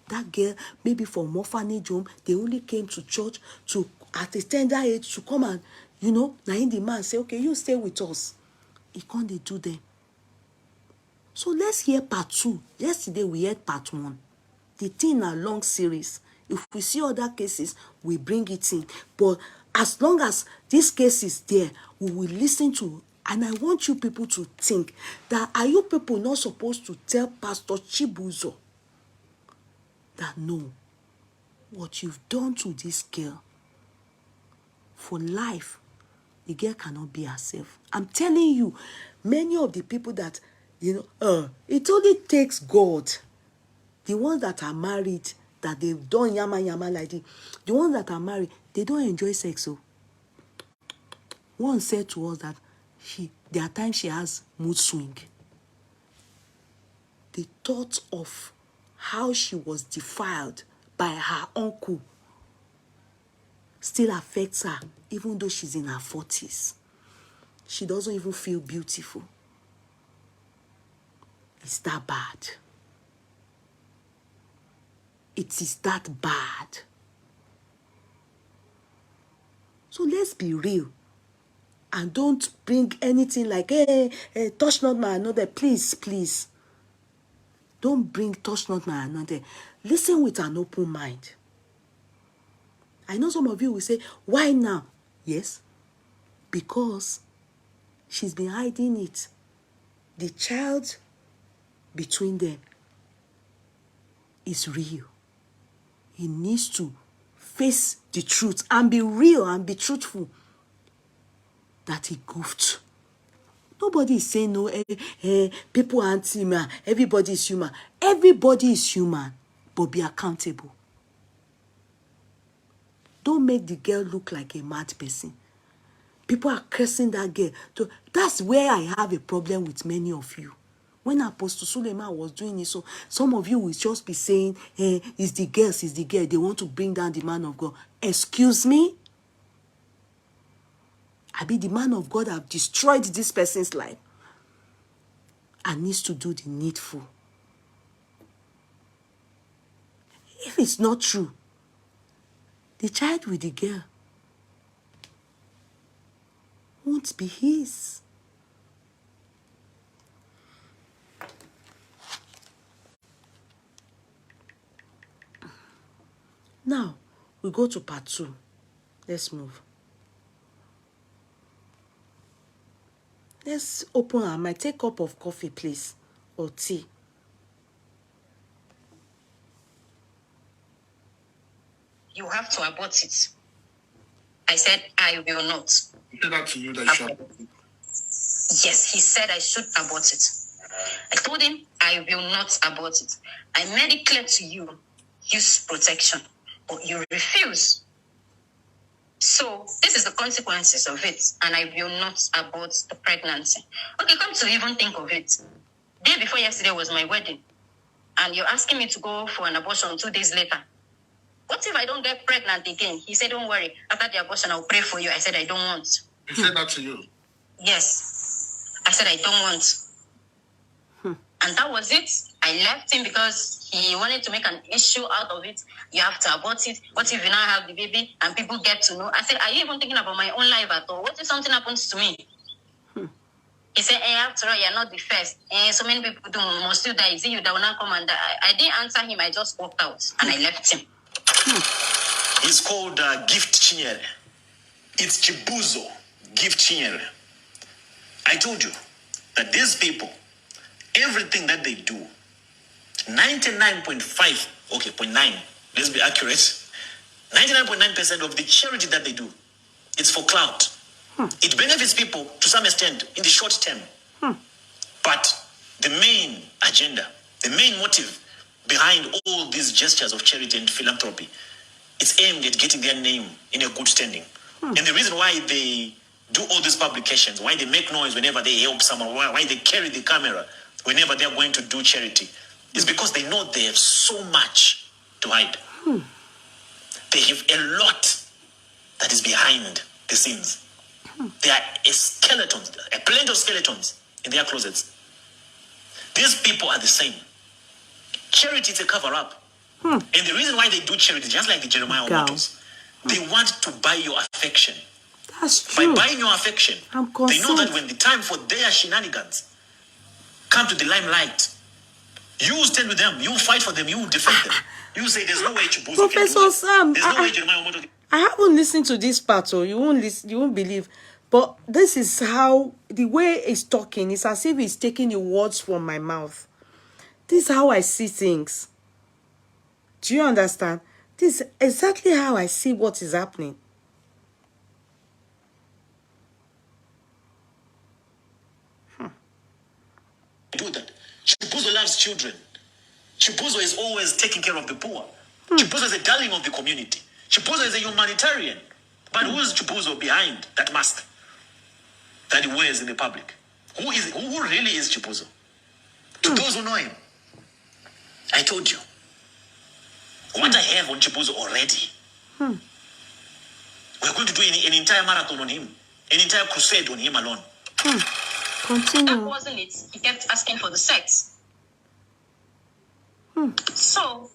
That girl, maybe from orphanage home, they only came to church to at a tender age to come and, now in the man say, okay, you stay with us. He can't they do them. So let's hear part 2. Yesterday we heard part 1. The thing a long series. If we see other cases, we bring it in. But as long as this case is there, we will listen to And I want you people to think that are you people not supposed to tell Pastor Chibuzor that no, what you've done to this girl, for life, the girl cannot be herself. I'm telling you, many of the people that, it only takes God. The ones that are married, that they've done yama like this, the ones that are married, they don't enjoy sex. So one said to us that there are times she has mood swing. The thought of how she was defiled by her uncle still affects her, even though she's in her 40s. She doesn't even feel beautiful. It's that bad. It is that bad. So let's be real. And don't bring anything like, hey, touch not my anointed. Please. Don't bring touch not my anointed. Listen with an open mind. I know some of you will say, why now? Yes, because she's been hiding it. The child between them is real. He needs to face the truth and be real and be truthful that he goofed. Nobody is saying no, people aren't human. Everybody is human. Everybody is human, but be accountable. Don't make the girl look like a mad person. People are cursing that girl. So that's where I have a problem with many of you. When Apostle Suleiman was doing it, so some of you will just be saying, it's the girls, it's the girl. They want to bring down the man of God. Excuse me? The man of God have destroyed this person's life and needs to do the needful. If it's not true, the child with the girl won't be his. Now, we go to part 2. Let's move. Let's open our mind. Take a cup of coffee, please, or tea. You have to abort it. I said, I will not. He said that to you that you should abort it? Yes, he said I should abort it. I told him I will not abort it. I made it clear to you, use protection, but you refuse. So this is the consequences of it, and I will not abort the pregnancy. Okay, come to even think of it. Day before yesterday was my wedding, and you're asking me to go for an abortion 2 days later. What if I don't get pregnant again? He said, don't worry. After the abortion, I'll pray for you. I said, I don't want. He said that to you? Yes. I said, I don't want. And that was it. I left him because he wanted to make an issue out of it. You have to abort it. What if you now have the baby and people get to know? I said, are you even thinking about my own life at all? What if something happens to me? He said, after all, you're not the first. So many people must you die. Is it you that will not come and die? I didn't answer him. I just walked out and I left him. It's called Gift Chinyere. It's Chibuzor Gift Chinyere. I told you that these people, everything that they do, 99.5, okay, 0.9, let's be accurate, 99.9% of the charity that they do, it's for clout. It benefits people to some extent in the short term. But the main agenda, the main motive behind all these gestures of charity and philanthropy, it's aimed at getting their name in a good standing. And the reason why they do all these publications, why they make noise whenever they help someone, why they carry the camera whenever they're going to do charity, is because they know they have so much to hide. They have a lot that is behind the scenes. There are skeletons, a plenty of skeletons in their closets. These people are the same. Charity is a cover-up. And the reason why they do charity, just like the Jeremiah Motors, they want to buy your affection. That's true. By buying your affection, they know that when the time for their shenanigans come to the limelight, you will stand with them, you will fight for them, you will defend them. You will say, there's no way Chibuzor Professor Sam, there's no way Jeremiah Motors. I haven't listened to this part, so you won't believe. But this is how, the way he's talking, it's as if he's taking the words from my mouth. This is how I see things. Do you understand? This is exactly how I see what is happening. Do that. Chibuzor loves children. Chibuzor is always taking care of the poor. Chibuzor is a darling of the community. Chibuzor is a humanitarian. But who is Chibuzor behind that mask that he wears in the public? Who really is Chibuzor? To those who know him, I told you what I have on Chibuzor already. We're going to do an entire marathon on him, an entire crusade on him alone. Continue. That wasn't it. He kept asking for the sex. So,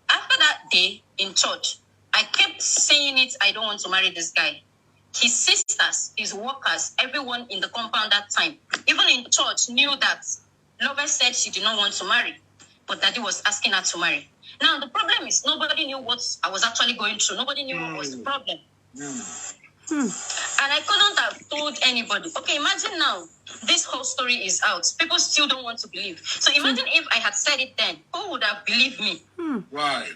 after that day in church, I kept saying it, I don't want to marry this guy. His sisters, his workers, everyone in the compound that time, even in church, knew that Lovett said she did not want to marry, but Daddy was asking her to marry. Now, the problem is nobody knew what I was actually going through. Nobody knew what was the problem. And I couldn't have told anybody. Okay, imagine now, this whole story is out. People still don't want to believe. So imagine if I had said it then, who would have believed me? Right.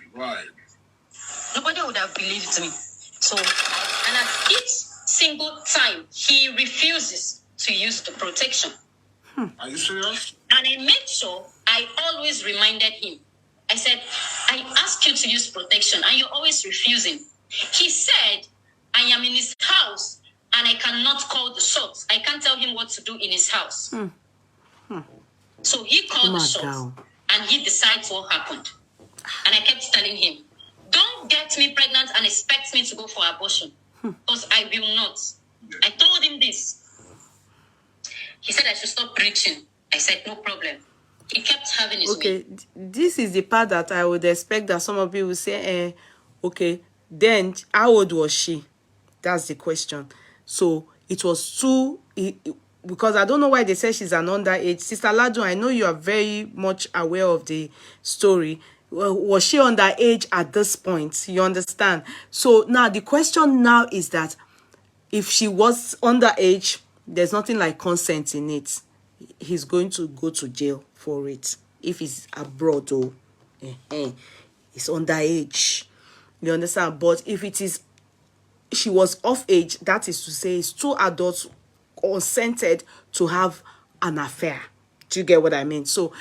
Nobody would have believed me. So, and at each single time, he refuses to use the protection. Are you serious? And I made sure I always reminded him. I said, I asked you to use protection and you're always refusing. He said, I am in his house and I cannot call the shots. I can't tell him what to do in his house. So he called the shots and he decides what happened. And I kept telling him, don't get me pregnant and expect me to go for abortion. Because I will not. I told him this. He said I should stop preaching. I said, no problem. He kept having his way. Okay, this is the part that I would expect that some of you will say, okay, then how old was she? That's the question. So it was too, because I don't know why they say she's an underage. Sister Ladu, I know you are very much aware of the story. Was she underage at this point? You understand? So now the question now is that if she was underage, there's nothing like consent in it. He's going to go to jail for it. If he's abroad, though, it's underage. You understand? But if it is, she was of age, that is to say, it's two adults consented to have an affair. Do you get what I mean? So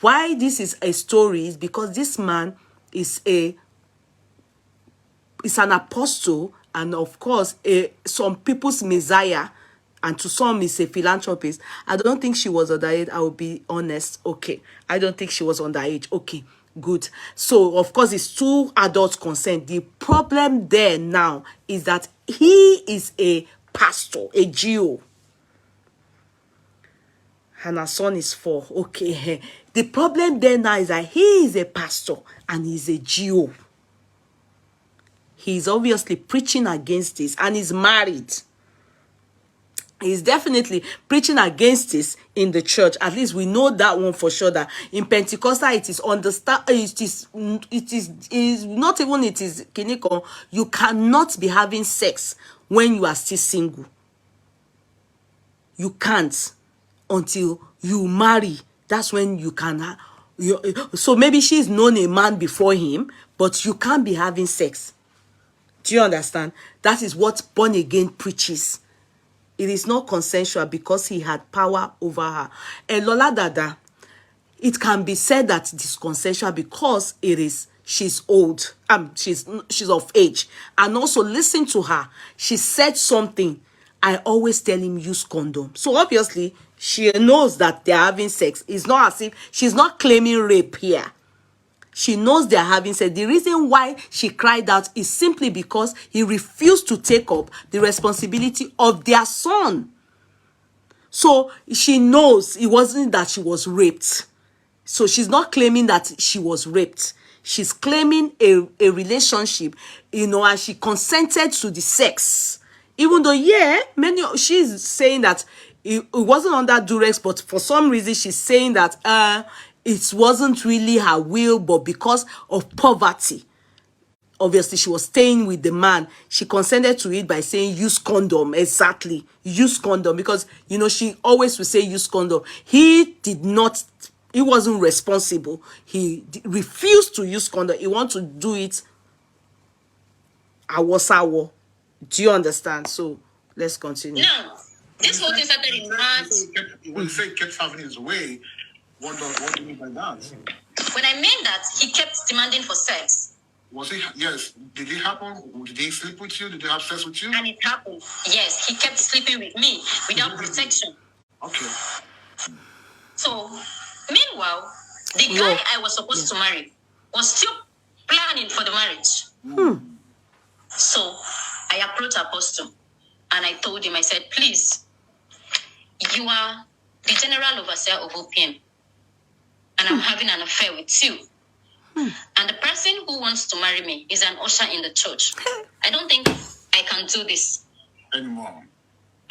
why this is a story is because this man is an apostle, and of course some people's messiah, and to some is a philanthropist. I don't think she was underage. I will be honest. Okay, I don't think she was underage. Okay, good. So of course it's two adults consent. The problem there now is that he is a pastor, a Geo, and her son is 4. Okay, the problem there now is that he is a pastor and he's a Geo. He's obviously preaching against this, and he's married. He's definitely preaching against this in the church. At least we know that one for sure, that in Pentecostal it is understand. It is not even, it is kiniko. You cannot be having sex when you are still single. You can't until you marry. That's when you can. So maybe she's known a man before him, but you can't be having sex. Do you understand? That is what born again preaches. It is not consensual because he had power over her. And Lola Dada, it can be said that it is consensual because she's old. She's of age. And also listen to her. She said something. I always tell him use condom. So obviously she knows that they're having sex. It's not as if she's not claiming rape here. She knows they're having sex. The reason why she cried out is simply because he refused to take up the responsibility of their son. So she knows it wasn't that she was raped. So she's not claiming that she was raped. She's claiming a relationship, and she consented to the sex. Even though, she's saying that it wasn't under duress, but for some reason she's saying that it wasn't really her will, but because of poverty. obviously she was staying with the man. She consented to it by saying use condom. Exactly, use condom, because you know she always would say use condom. He did not. He wasn't responsible. He refused to use condom. He wanted to do it awosawo. Do you understand? So let's continue. Now, this whole thing started in March. When you say kept having his way, what do you mean by that? When I mean that, he kept demanding for sex. Was he? Yes. Did it happen? Did he sleep with you? Did he have sex with you? And it happened. Yes, he kept sleeping with me without protection. Okay. So, meanwhile, the guy I was supposed to marry was still planning for the marriage. So, I approached Apostle and I told him, I said, please, you are the general overseer of OPM and I'm having an affair with you. And the person who wants to marry me is an usher in the church. I don't think I can do this anymore.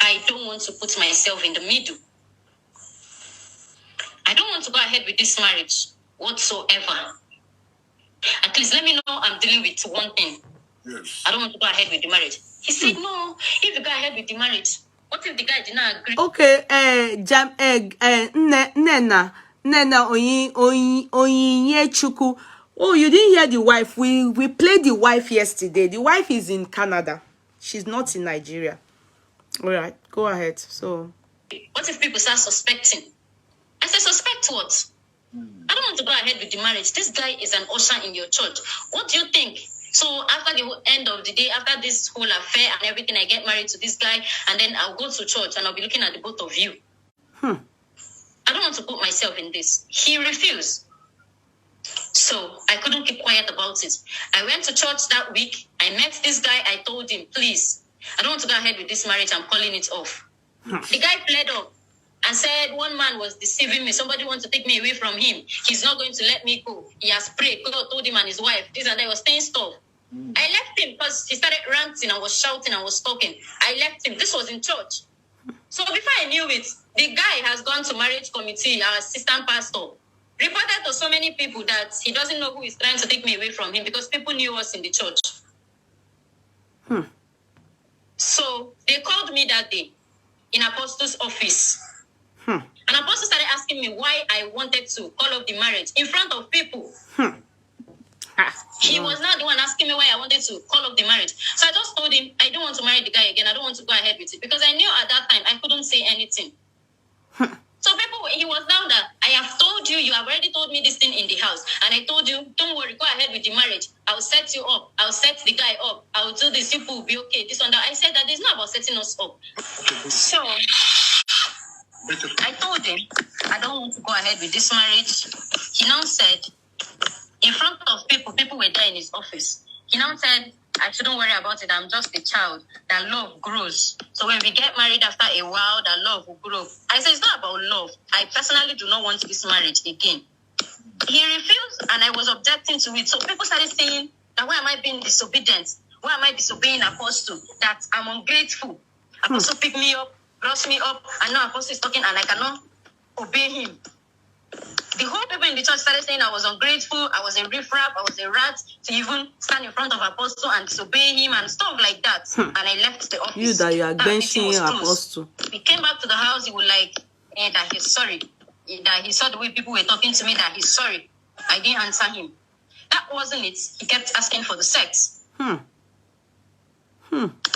I don't want to put myself in the middle. I don't want to go ahead with this marriage whatsoever. At least let me know I'm dealing with one thing. Yes. I don't want to go ahead with the marriage. He said, no, if you go ahead with the marriage, what if the guy did not agree? Okay, Nena, Oyinye Chuku. Oh, you didn't hear the wife. We played the wife yesterday. The wife is in Canada. She's not in Nigeria. All right, go ahead. So, what if people start suspecting? I said, suspect what? I don't want to go ahead with the marriage. This guy is an usher in your church. What do you think? So after the end of the day, after this whole affair and everything, I get married to this guy, and then I'll go to church and I'll be looking at the both of you. I don't want to put myself in this. He refused. So I couldn't keep quiet about it. I went to church that week. I met this guy. I told him, please, I don't want to go ahead with this marriage. I'm calling it off. The guy played up and said one man was deceiving me. Somebody wants to take me away from him. He's not going to let me go. He has prayed. God told him and his wife. This and that. Was saying stuff. I left him because he started ranting and was shouting and was talking. I left him. This was in church. So before I knew it, the guy has gone to marriage committee, our assistant pastor, reported to so many people that he doesn't know who is trying to take me away from him because people knew us in the church. So they called me that day in Apostle's office. And Apostle started asking me why I wanted to call off the marriage in front of people. He was not the one asking me why I wanted to call off the marriage. So I just told him, I don't want to marry the guy again. I don't want to go ahead with it. Because I knew at that time I couldn't say anything. So people, he was down that, I have told you, you have already told me this thing in the house. And I told you, don't worry, go ahead with the marriage. I'll set you up. I'll set the guy up. I'll do this. People will be okay. This one, that. I said that it's not about setting us up. So I told him, I don't want to go ahead with this marriage. He now said, in front of people were there in his office. He now said, I shouldn't worry about it. I'm just a child. That love grows. So when we get married after a while, that love will grow. I said, it's not about love. I personally do not want this marriage again. He refused, and I was objecting to it. So people started saying that why am I being disobedient? Why am I disobeying Apostle? That I'm ungrateful. Apostle picked me up, brought me up, and now Apostle is talking and I cannot obey him. The whole people in the church started saying I was ungrateful, I was a riffraff, I was a rat, to even stand in front of Apostle and disobey him and stuff like that. And I left the office. You that you are benching Apostle. Apostle. He came back to the house, he was like, that he's sorry. That he saw the way people were talking to me, that he's sorry. I didn't answer him. That wasn't it. He kept asking for the sex.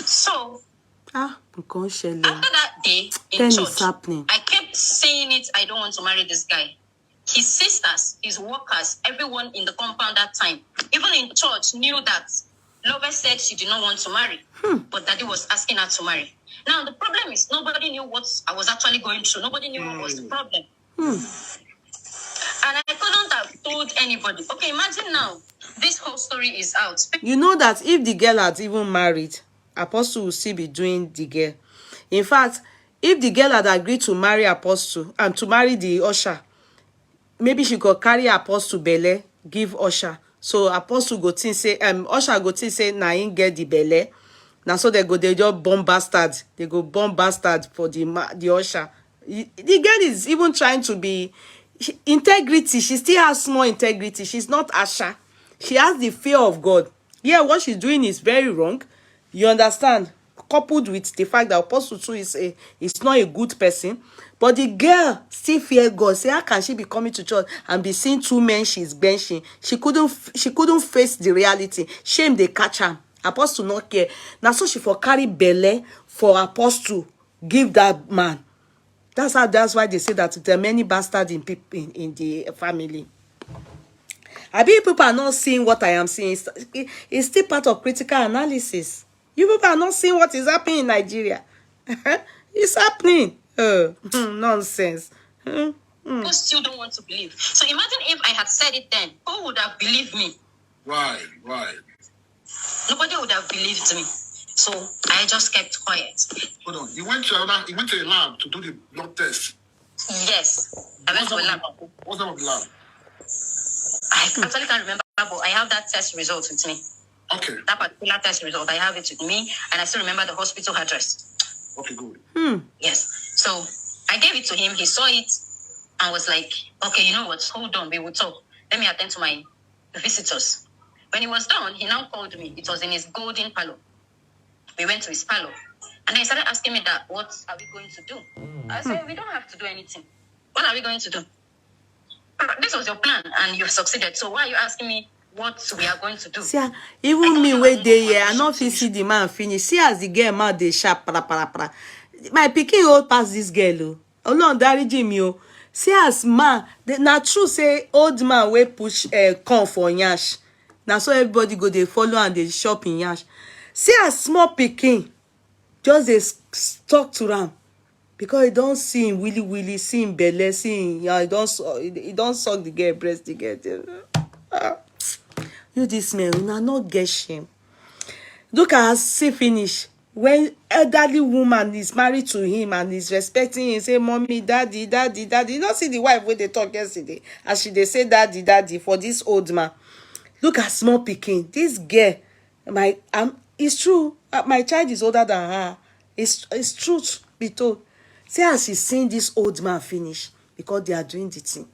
So, after that day in church, I kept saying it, I don't want to marry this guy. His sisters, his workers, everyone in the compound that time, even in church, knew that Lovett said she did not want to marry, but Daddy was asking her to marry. Now, the problem is nobody knew what I was actually going through. Nobody knew what was the problem. And I couldn't have told anybody. Okay, imagine now, this whole story is out. You know that if the girl had even married, Apostle will still be doing the girl. In fact, if the girl had agreed to marry Apostle and to marry the usher, maybe she could carry Apostle belle, give usher. So Apostle go think say, usher go think say, na him get the belle. Now so they just bomb bastard. They go bomb bastard for the usher. The girl is even trying to be integrity. She still has small integrity. She's not usher. She has the fear of God. Yeah, what she's doing is very wrong. You understand? Coupled with the fact that Apostle too is not a good person. But the girl still fear God. Say, how can she be coming to church and be seeing two men she's benching? She couldn't face the reality. Shame they catch her. Apostle not care. Now so she for carry belle for Apostle give that man. That's why they say that there are many bastards in people in the family. I believe people are not seeing what I am seeing. It's still part of critical analysis. You people are not seeing what is happening in Nigeria. It's happening. Nonsense. People still don't want to believe. So imagine if I had said it then, who would have believed me? Right. Nobody would have believed me. So I just kept quiet. Hold on. You went to a lab to do the blood test. Yes, I went to a lab. What's the name of the lab? I actually can't remember, but I have that test result with me. Okay. That particular test result, I have it with me, and I still remember the hospital address. Okay, good. Yes. So I gave it to him. He saw it and was like, okay, you know what? Hold on, we will talk. Let me attend to my visitors. When he was done, he now called me. It was in his golden parlor. We went to his parlor. And then he started asking me that, what are we going to do? I said, we don't have to do anything. What are we going to do? This was your plan and you've succeeded. So why are you asking me what we are going to do? See, even me wait there, yeah, I not fit see the man finish. See as the girl mouth dey sharp, para. My pikin old pass this girl, oh. Olorun dariji mi o. See as man, na true say old man wey push corn for yansh. Na so everybody go dey follow and dey shop in yansh. See as small pikin just dey talk to am. Because he don't see him willy, see him belle, see him, yeah, he don't suck the girl breast, the girl. You this man, una not get shame. Look at us, see finish. When elderly woman is married to him and is respecting him, say, mommy, daddy. You don't see the wife when they talk yesterday. As they say daddy for this old man. Look at small pikin. This girl, it's true. My child is older than her. It's truth be told. See as she's seeing this old man finish because they are doing the thing.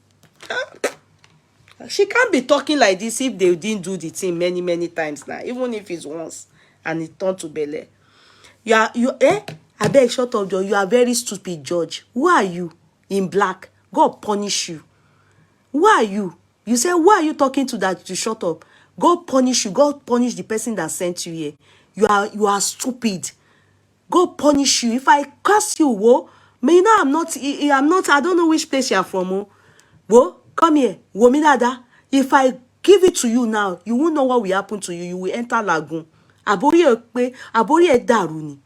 She can't be talking like this if they didn't do the thing many times now, even if it's once and it turned to belle. I beg, shut up, Joe. You are very stupid, George. Who are you in black? God punish you. Who are you? You say, who are you talking to that to shut up? God punish you. God punish the person that sent you here. You are stupid. God punish you. If I curse you, whoa, may you know I'm not, I don't know which place you are from, oh. Whoa, come here. Whoa, me dada. If I give it to you now, you won't know what will happen to you. You will enter lagoon. Abori e daru ni.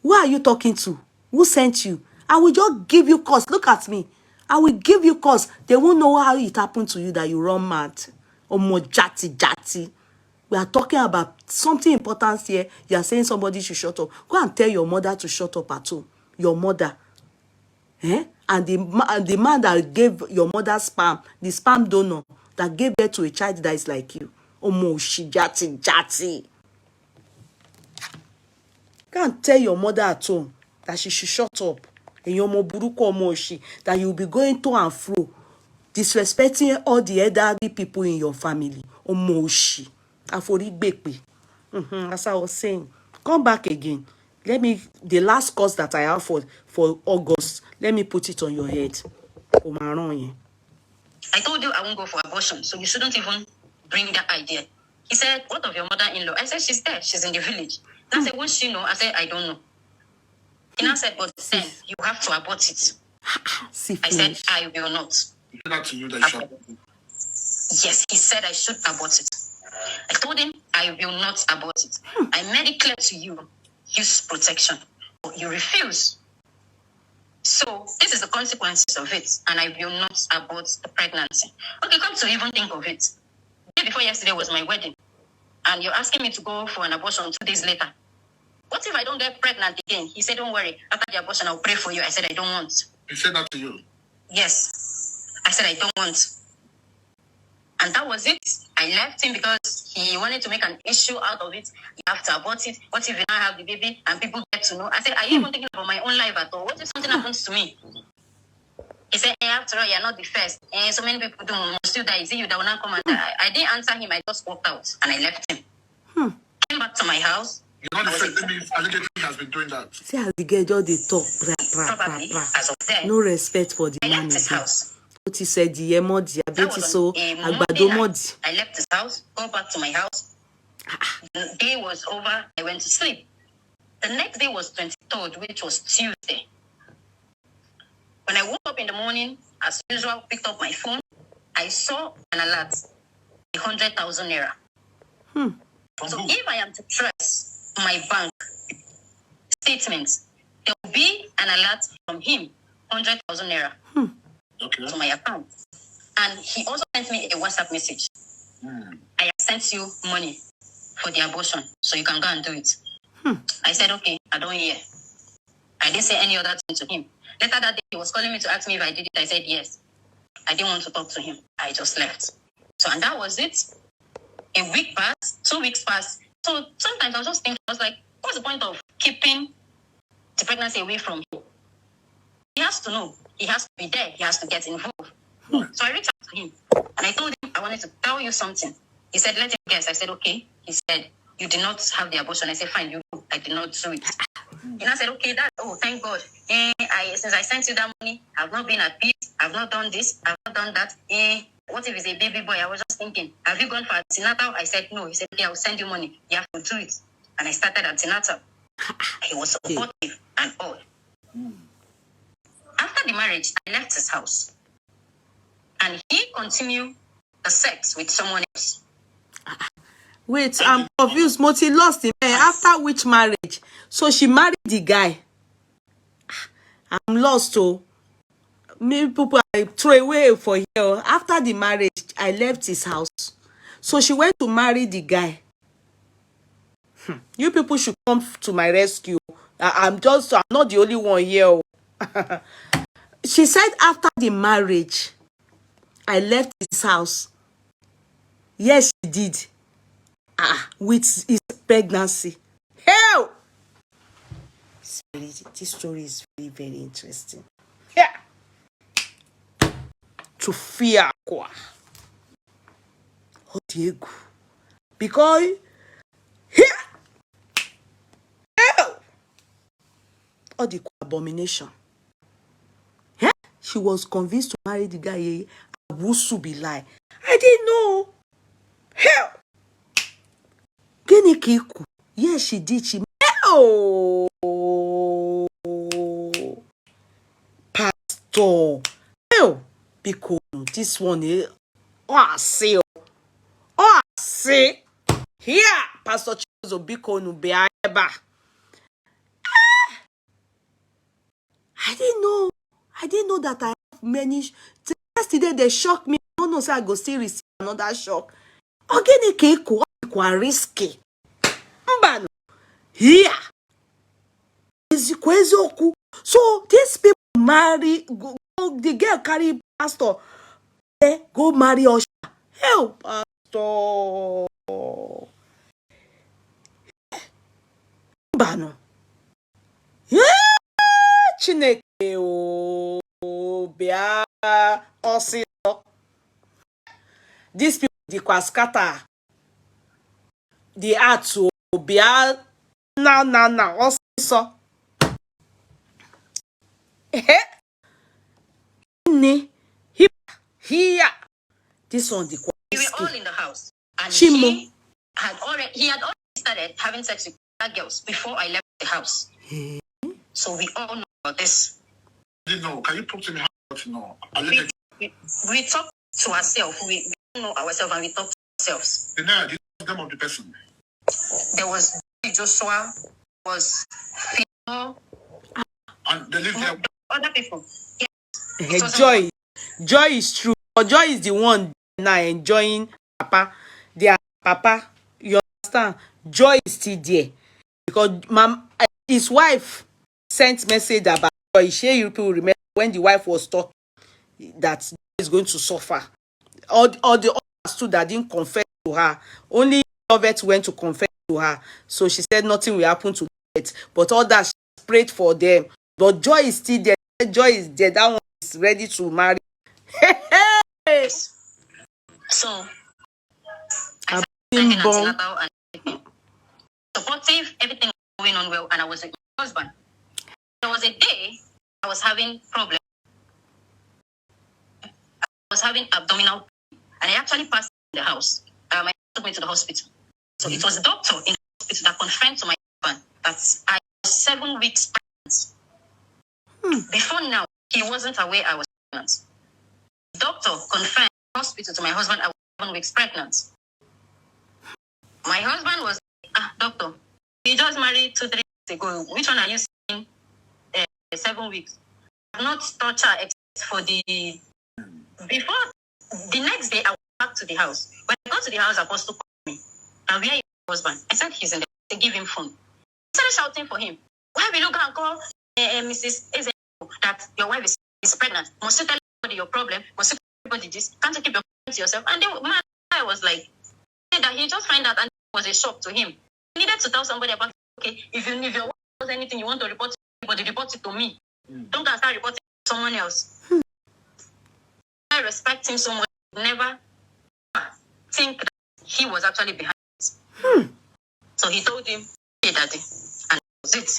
Who are you talking to? Who sent you? I will just give you cause. Look at me. I will give you cause. They won't know how it happened to you that you run mad. Omo jati. We are talking about something important here. You are saying somebody should shut up. Go and tell your mother to shut up at home. Your mother. And the man that gave your mother sperm, the sperm donor, that gave birth to a child that is like you. Omo jati. Go and tell your mother at home that she should shut up. And your that you will be going to and fro, disrespecting all the elderly people in your family. Omoshi. As I was saying, come back again. The last course that I have for August, let me put it on your head. I told you I won't go for abortion, so you shouldn't even bring that idea. He said, what of your mother-in-law? I said, she's there. She's in the village. I said, won't she know? I said, I don't know. He now said, but then you have to abort it. I said, I will not. He said that to you that you should. Yes, he said I should abort it. I told him I will not abort it. I made it clear to you, use protection. But you refuse. So this is the consequences of it, and I will not abort the pregnancy. Okay, come to even think of it. The day before yesterday was my wedding, and you're asking me to go for an abortion 2 days later. What if I don't get pregnant again? He said, don't worry. After the abortion, I'll pray for you. I said, I don't want. He said that to you? Yes. I said, I don't want. And that was it. I left him because he wanted to make an issue out of it. You have to abort it. What if you now have the baby and people get to know? I said, are you even thinking about my own life at all? What if something happens to me? He said, after all, you're not the first. So many people do. Must you die? Is it you that will not come and die? I didn't answer him. I just walked out and I left him. Came back to my house. You're not the first. That means allegedly has been doing that. See how the girl just they talk. Probably, as of then, No respect for the I man left his again. house. What he said, the emoji, That abeti was so, on a agbado Monday night. modi. I left his house, go back to my house. The day was over. I went to sleep. The next day was 23rd, which was Tuesday. When I woke up in the morning, as usual, picked up my phone, I saw an alert, 100,000 naira. So if I am to trace my bank statements, there will be an alert from him, 100,000 naira to my account. And he also sent me a WhatsApp message. I have sent you money for the abortion, so you can go and do it. I said, okay, I don't hear. I didn't say any other thing to him. Later that day, he was calling me to ask me if I did it. I said yes. I didn't want to talk to him. I just left. So, and that was it. A week passed, 2 weeks passed. So sometimes I was just thinking, I was like, what's the point of keeping the pregnancy away from him? He has to know. He has to be there. He has to get involved. So I reached out to him and I told him I wanted to tell you something. He said, let him guess. I said, okay. He said, you did not have the abortion. I said, fine, you do. I did not do it. And I said, okay, thank God. Since I sent you that money, I've not been at peace. I've not done this. I've not done that. What if it's a baby boy? I was just thinking, have you gone for antenatal? I said, no. He said, okay, I'll send you money. You have to do it. And I started antenatal. He was supportive and all. After the marriage, I left his house. And he continued the sex with someone else. Wait, I'm confused. Moti lost him. After which marriage? So she married the guy. I'm lost, oh. Maybe people I throw away for here. After the marriage, I left his house. So she went to marry the guy. You people should come to my rescue. I'm not the only one here. She said after the marriage, I left his house. Yes, she did. With his pregnancy. Hell! This story is very, very interesting. Yeah. To fear kwa. Diego. Because here. Hell! All the abomination. Yeah? She was convinced to marry the guy. Abusu be lie. I didn't know. Hell! Genikiku. Yes, she did. She oh, Pastor. Hell, because this one is I say here, Pastor Chibuzor Bikonu be eba. I didn't know that I have many. Yesterday they shocked me. I don't know, say I go still receive another shock. Genikiku is risky. Mbano. Here. So these people marry, the girl carry pastor, go marry Osha. Hell, pastor. Mbano. Yeah, Chineke o bia osi. These people the scatter the art to bia na osi. Here. This one the We were all in the house. And Chimo. he had already started having sex with other girls before I left the house. So we all know about this. I didn't know. Can you talk to me? How to know? We talk to ourselves. We don't know ourselves and we talk to ourselves. The name of the person. There was Joshua, was Phil, And they live there. other people. Joy is true. But Joy is the one now enjoying Papa. Their Papa. You understand? Joy is still there. Because his wife sent message about Joy. You people remember when the wife was talking that Joy is going to suffer. All the others too that didn't confess to her. Only Lovett went to confess to her. So she said nothing will happen to Lovett. But all that she prayed for them. But Joy is still there. Joy is there. That one is ready to marry. So I Bing bong. What if everything was going on well and I was with my husband? There was a day I was having problems. I was having abdominal pain, and I actually passed in the house. My husband took me to the hospital. So it was the doctor in the hospital that confirmed to my husband that I was 7 weeks pregnant. Before now, he wasn't aware I was pregnant. The doctor confirmed in the hospital to my husband I was 7 weeks pregnant. My husband was like, doctor, we just married 2-3 weeks ago. Which one are you saying 7 weeks? I've not touched her except for the... Before, the next day, I went back to the house. When I got to the house, Apostle called me. And where is your husband? I said he's in the house. They give him phone. I started shouting for him. Why will you go and call Mrs. Eze that your wife is pregnant? Must you tell everybody your problem? Must you tell everybody this? Can't you keep your problem to yourself? And then I was like, that he just find out, and it was a shock to him. He needed to tell somebody about, okay, if your wife does anything you want to report to anybody, report it to me. Don't go and start reporting to someone else. I respect him so much. Never think that he was actually behind it. So he told him, hey, daddy, and that was it.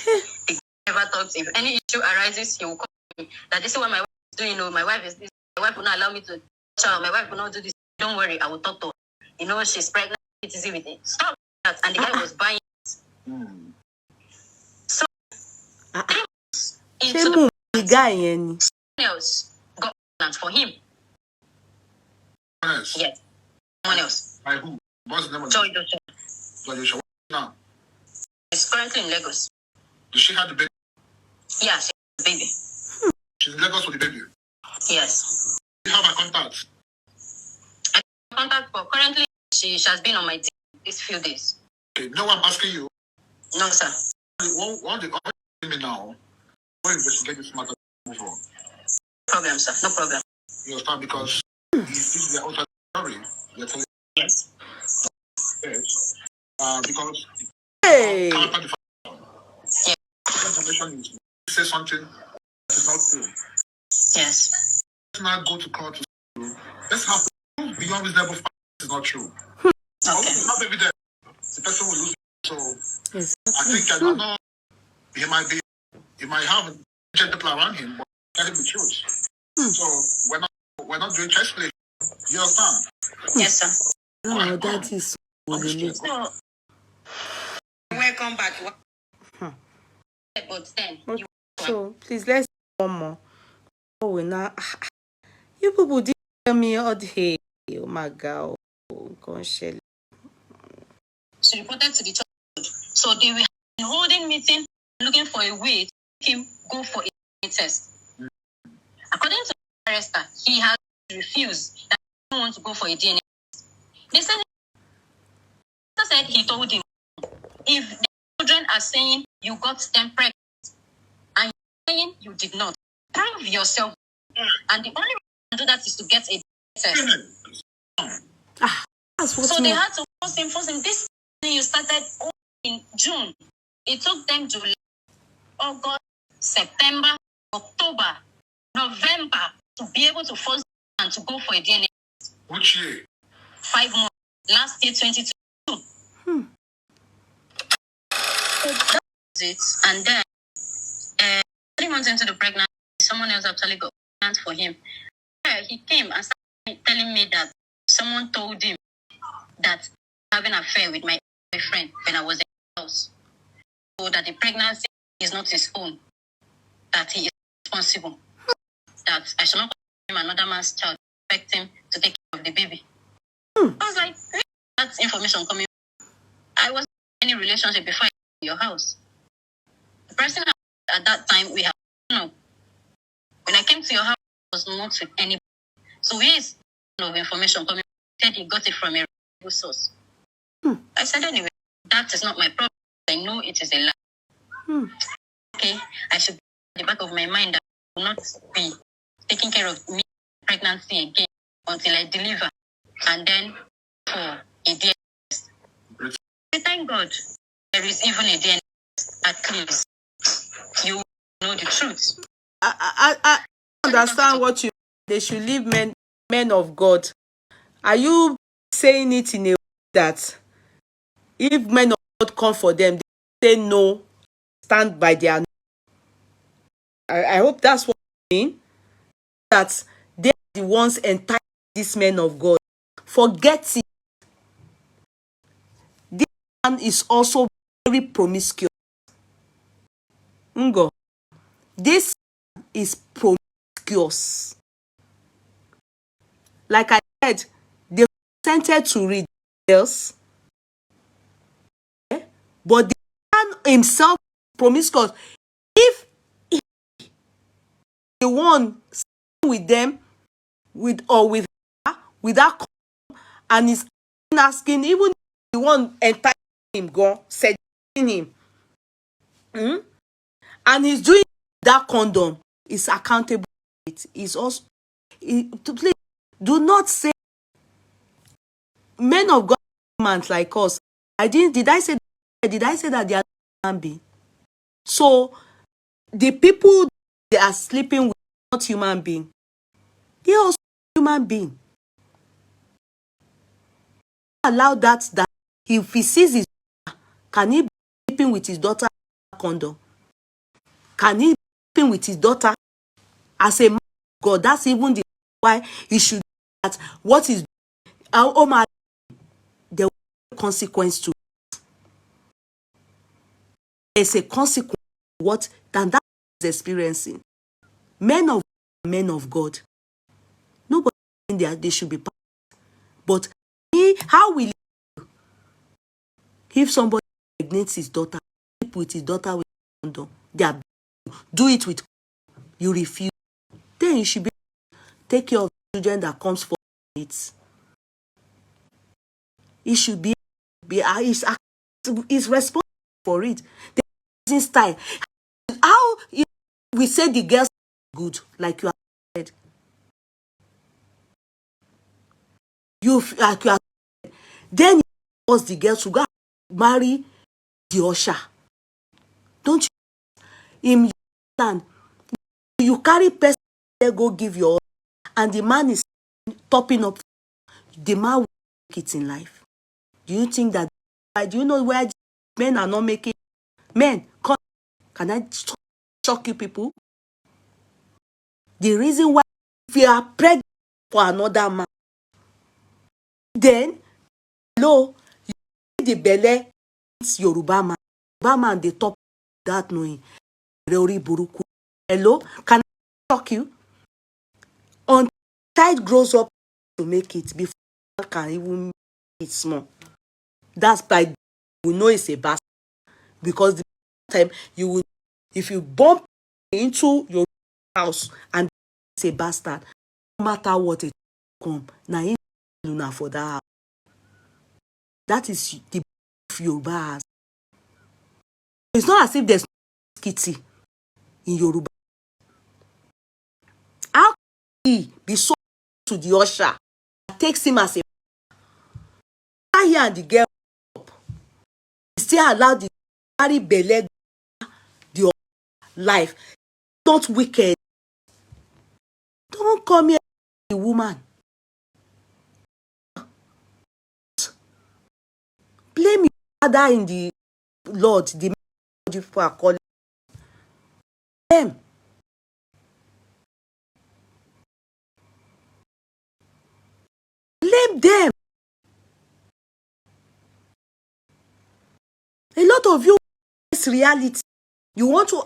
He never thought if any issue arises, he will call me. That this is what my wife is doing. My wife is this. My wife will not allow me to child. My wife will not do this. Don't worry, I will talk to her. She's pregnant. It's easy with it. Stop that. And the guy was buying it. So, 3 months into the guy someone else got pregnant for him. Yes. Yes. Someone else. By who? What's the name of Joy it? Joy Joshua. Now? She's currently in Lagos. Does she have the baby? Yeah, she has a baby. She's in Lagos with the baby? Yes. Do you have her contact? I have contact, but currently she has been on my team these few days. Okay, no one asking you. No, sir. What they asking me now? Why investigate this matter? Move on. No problem, sir. No problem. You understand? Because this is their own story. They're telling Yes. yes. Because Hey. counter the fact. Yeah. Information is say something that is not true. Yes. Let's not go to court to sue. Let's have proof beyond reasonable fact is not true. Okay. Also, have evidence. The person will lose. So Yes. I think I don't know. He might have people around him, but telling the truth. So we're not doing chest play. You understand? Yes, sir. Oh, that is really. So, welcome back. But then, Okay. So please let's do one more. Oh, we now. You people did tell me all day. Oh my God. Oh, gosh. she reported to the church. So they were holding meeting, looking for a way to make him go for a test. According to the arrester, he has refused that he didn't want to go for a DNA test. They said he told him, if the children are saying you got them pregnant and you're saying you did not, prove yourself. And the only way to do that is to get a DNA test. So they had to force him. This thing you started in June. It took them July, August, September, October, November to be able to force them to go for a DNA test. Which year? 5 months. Last year, 2022. So that was it. And then 3 months into the pregnancy, someone else actually got pregnant for him. He came and started telling me that someone told him that having an affair with my boyfriend when I was in the house. So that the pregnancy is not his own. That he is responsible. That I should not call him another man's child, expect him to take care of the baby. I was like, where is that information coming from? I was in any relationship before I came to your house. The person at that time we have no. When I came to your house, I was not with anybody. So where is of information coming from? He said he got it from a reliable source. I said, anyway, that is not my problem. I know it is a lie. Okay, I should be at the back of my mind that I will not be taking care of me pregnancy again until I deliver. And then for a DNA test. Thank God there is even a DNA test. At least you know the truth. I understand what you. They should leave men of God. Are you saying it in a way that if men of God come for them, say no, stand by their no. I hope that's what I mean. That they are the ones enticing these men of God. Forget it. This man is also very promiscuous. Ngo. This man is promiscuous. Like I said, they consented to read else, but the man himself promiscuous. If the one sitting with them, with or with her, with that, and is asking, even the one enticing him, go seducing him, and he's doing that condom, is accountable. It is also, please do not say men of God, humans like us. Did I say that they are human being? So the people they are sleeping with are not human being. They are also human being. Allow that if he sees his daughter, can he be sleeping with his daughter condom? Can he be sleeping with his daughter as a man of God? That's even the why he should do that. What is oh my, there will be a consequence to it. There's a consequence to what than that is experiencing. Men of God. Nobody in there they should be perfect. But how will if somebody impregnates his daughter, sleep with his daughter with condom, they are do it with you refuse, then you should be take care of the children that comes for it. He should be is responsible for it. The using style. How we say the girls are good, like you have said. Like you have said. Then you force the girls to go marry the usher. Don't you understand? You carry person there, go give your, and the man is topping up. The man will make it in life. Do you think that? Do you know where men are not making? Men, come, can I shock you people? The reason why, if you are pregnant for another man, then hello, you see the belly, it's Yoruba man. Yoruba man, they top that knowing. Hello, can I shock you? Until child grows up to make it before can even make it small. That's by we know it's a bastard, because the time you will, if you bump into your house and it's a bastard, no matter what it come, now Luna for that house. That is the Yoruba has. It's not as if there's no kitty in Yoruba. How can he be so to the usher that takes him as a here and the girl up? He still allowed the marry belle the life. Not wicked. Don't come here, the woman. Blame your father in the Lord, the people are calling them. Blame them. A lot of you face reality. You want to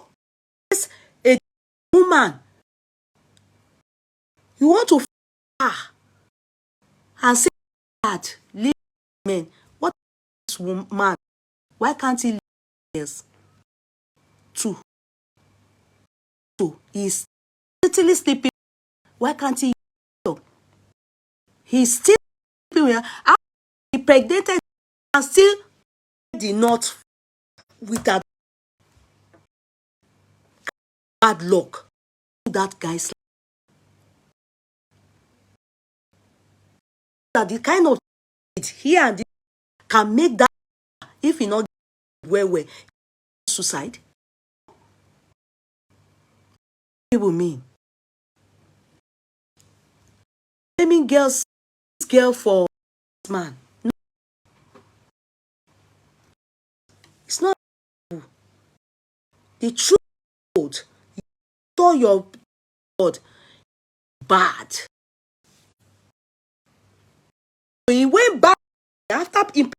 face a woman. You want to face her and say that leave men. What is this woman? Why can't he leave else? Two. He's literally sleeping. Why can't he? He's still sleeping. How he impregnated and still did not with that bad luck. That guy's that the kind of here and there can make that, if he not well suicide. People mean blaming girls, this girl for this man. No, it's not The truth told, you saw your God bad. So he went back after him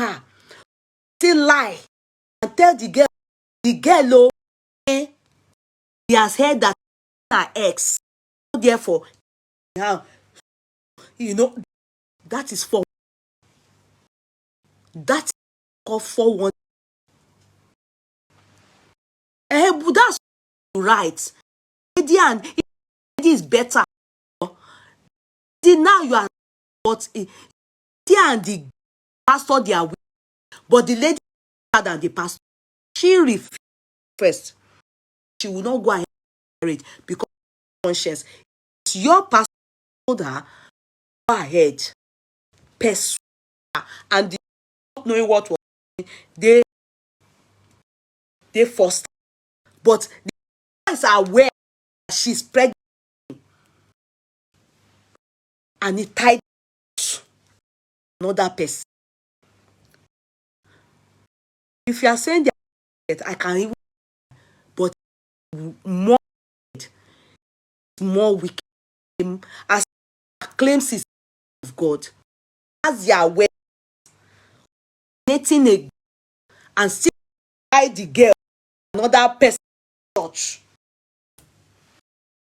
her, still lie and tell the girl, oh, he has heard that her ex. Therefore, now, that is for that is called 4-1. But that's right. And it is better. Now you are, but and the pastor they are with, but the lady than the pastor, she refused first. She will not go ahead and marry because of conscience. It's your pastor told her, go ahead, pursue her, and the not knowing what was they forced her. But the parents are aware that she's pregnant and it tied another person. If you are saying that I can even, but more wicked as claims is of God, as they are aware, dating a and still hide the girl, another person church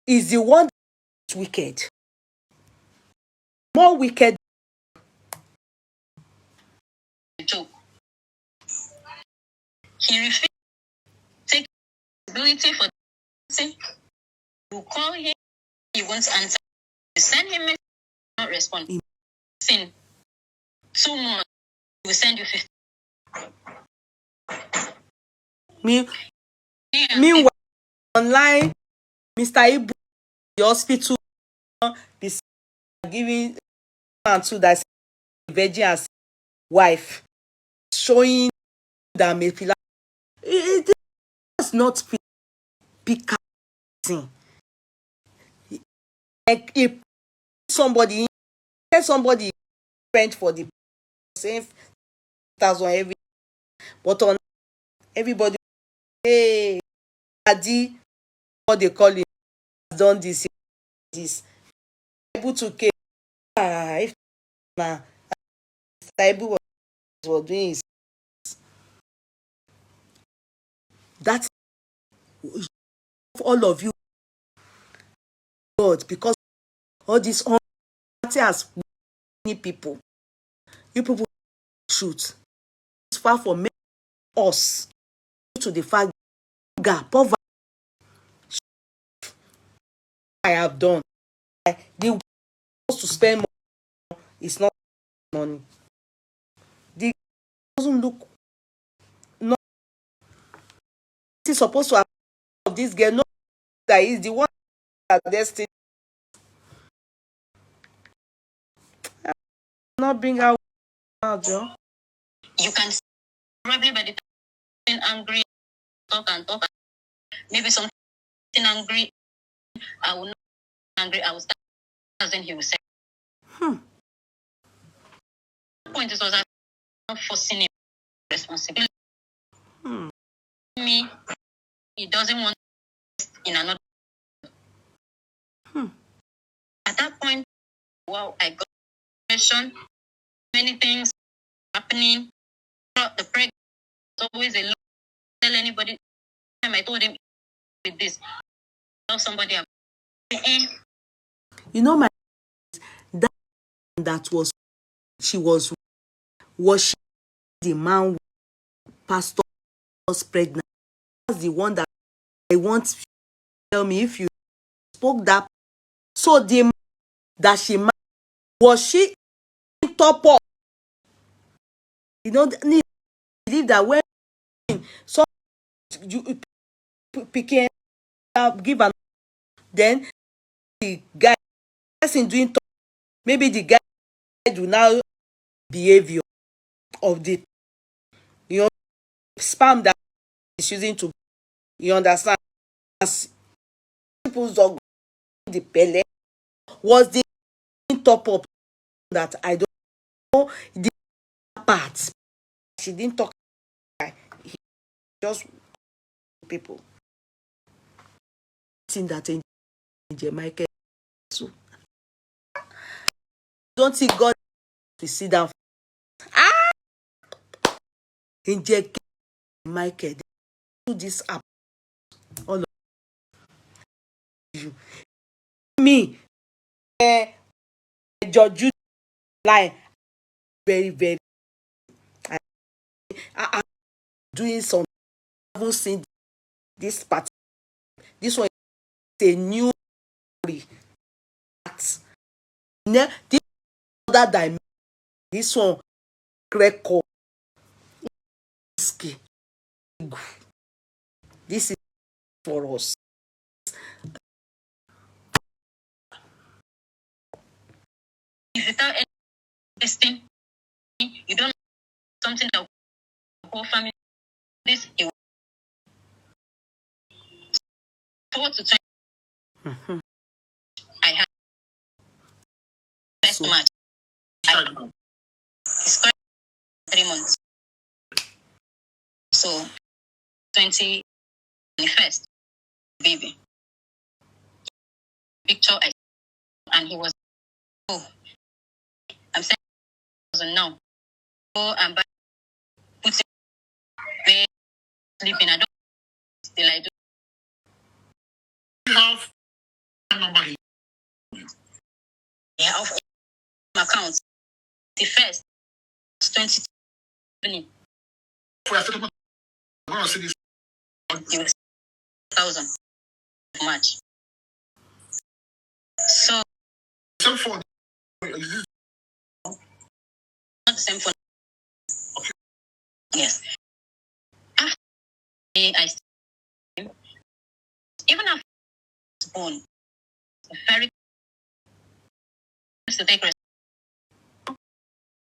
is the one that's wicked, more wicked. Joke. He refused to take responsibility for the thing. You call him, he won't answer. You send him a message, not respond. Sin 2 months, he will send you 50. Meanwhile, online, Mr. Ibu, the hospital, the giving man to that virgin as wife, showing that maybe it's not pick thing. Like if somebody spent for the same 1,000 every, but on everybody, hey, daddy, what they call it, has done this, able to care. If na Ibu was doing is that all of you, God, because all this has many people, you people shoot. It's far from us to the fact that poverty I have done. The wants to spend money is not money. The doesn't look not supposed to have of this girl. No, that is the one that destiny not bring out Joe. You can see probably by the time angry, talk and talk. Maybe something angry, I will not be angry, I will start, then he will say. The point is also not forcing him responsibility. Me, he doesn't want in another. At that point, wow, I got depression, many things happening. The pregnant was always a lot. Tell anybody. I told him with this. Tell somebody about You know, my that was she was she the man pastor was pregnant. That's the one that I want to tell me if you spoke that. So the man that she married, was she top up? You know, believe that when so you picking up, give an then the guy person doing top, maybe the guy do now behavior of the spam that is using to, you understand, as people's dog the belly was the top up that I don't know the part. She didn't talk. He just people. Thing that Angel Michael so don't think God will sit down. Angel Michael do this app all of you. Me, George lie very, very. I'm doing some. I haven't seen this part. This one is a new story. This other dimension. This one record. This is for us. If you tell this thing, you don't know something that whole family this you forward to 20. I had first match. It's currently 3 months. So 21st, baby. Picture I and he was I'm saying no. Oh, I'm back. Putting bed, sleeping. I don't still I do. You have a number here. Yeah, of my account. The first 20. For a settlement, I'm going to see this. 1,000 March. So Same for is this not the same for yes. After I even after I was born, very to take rest.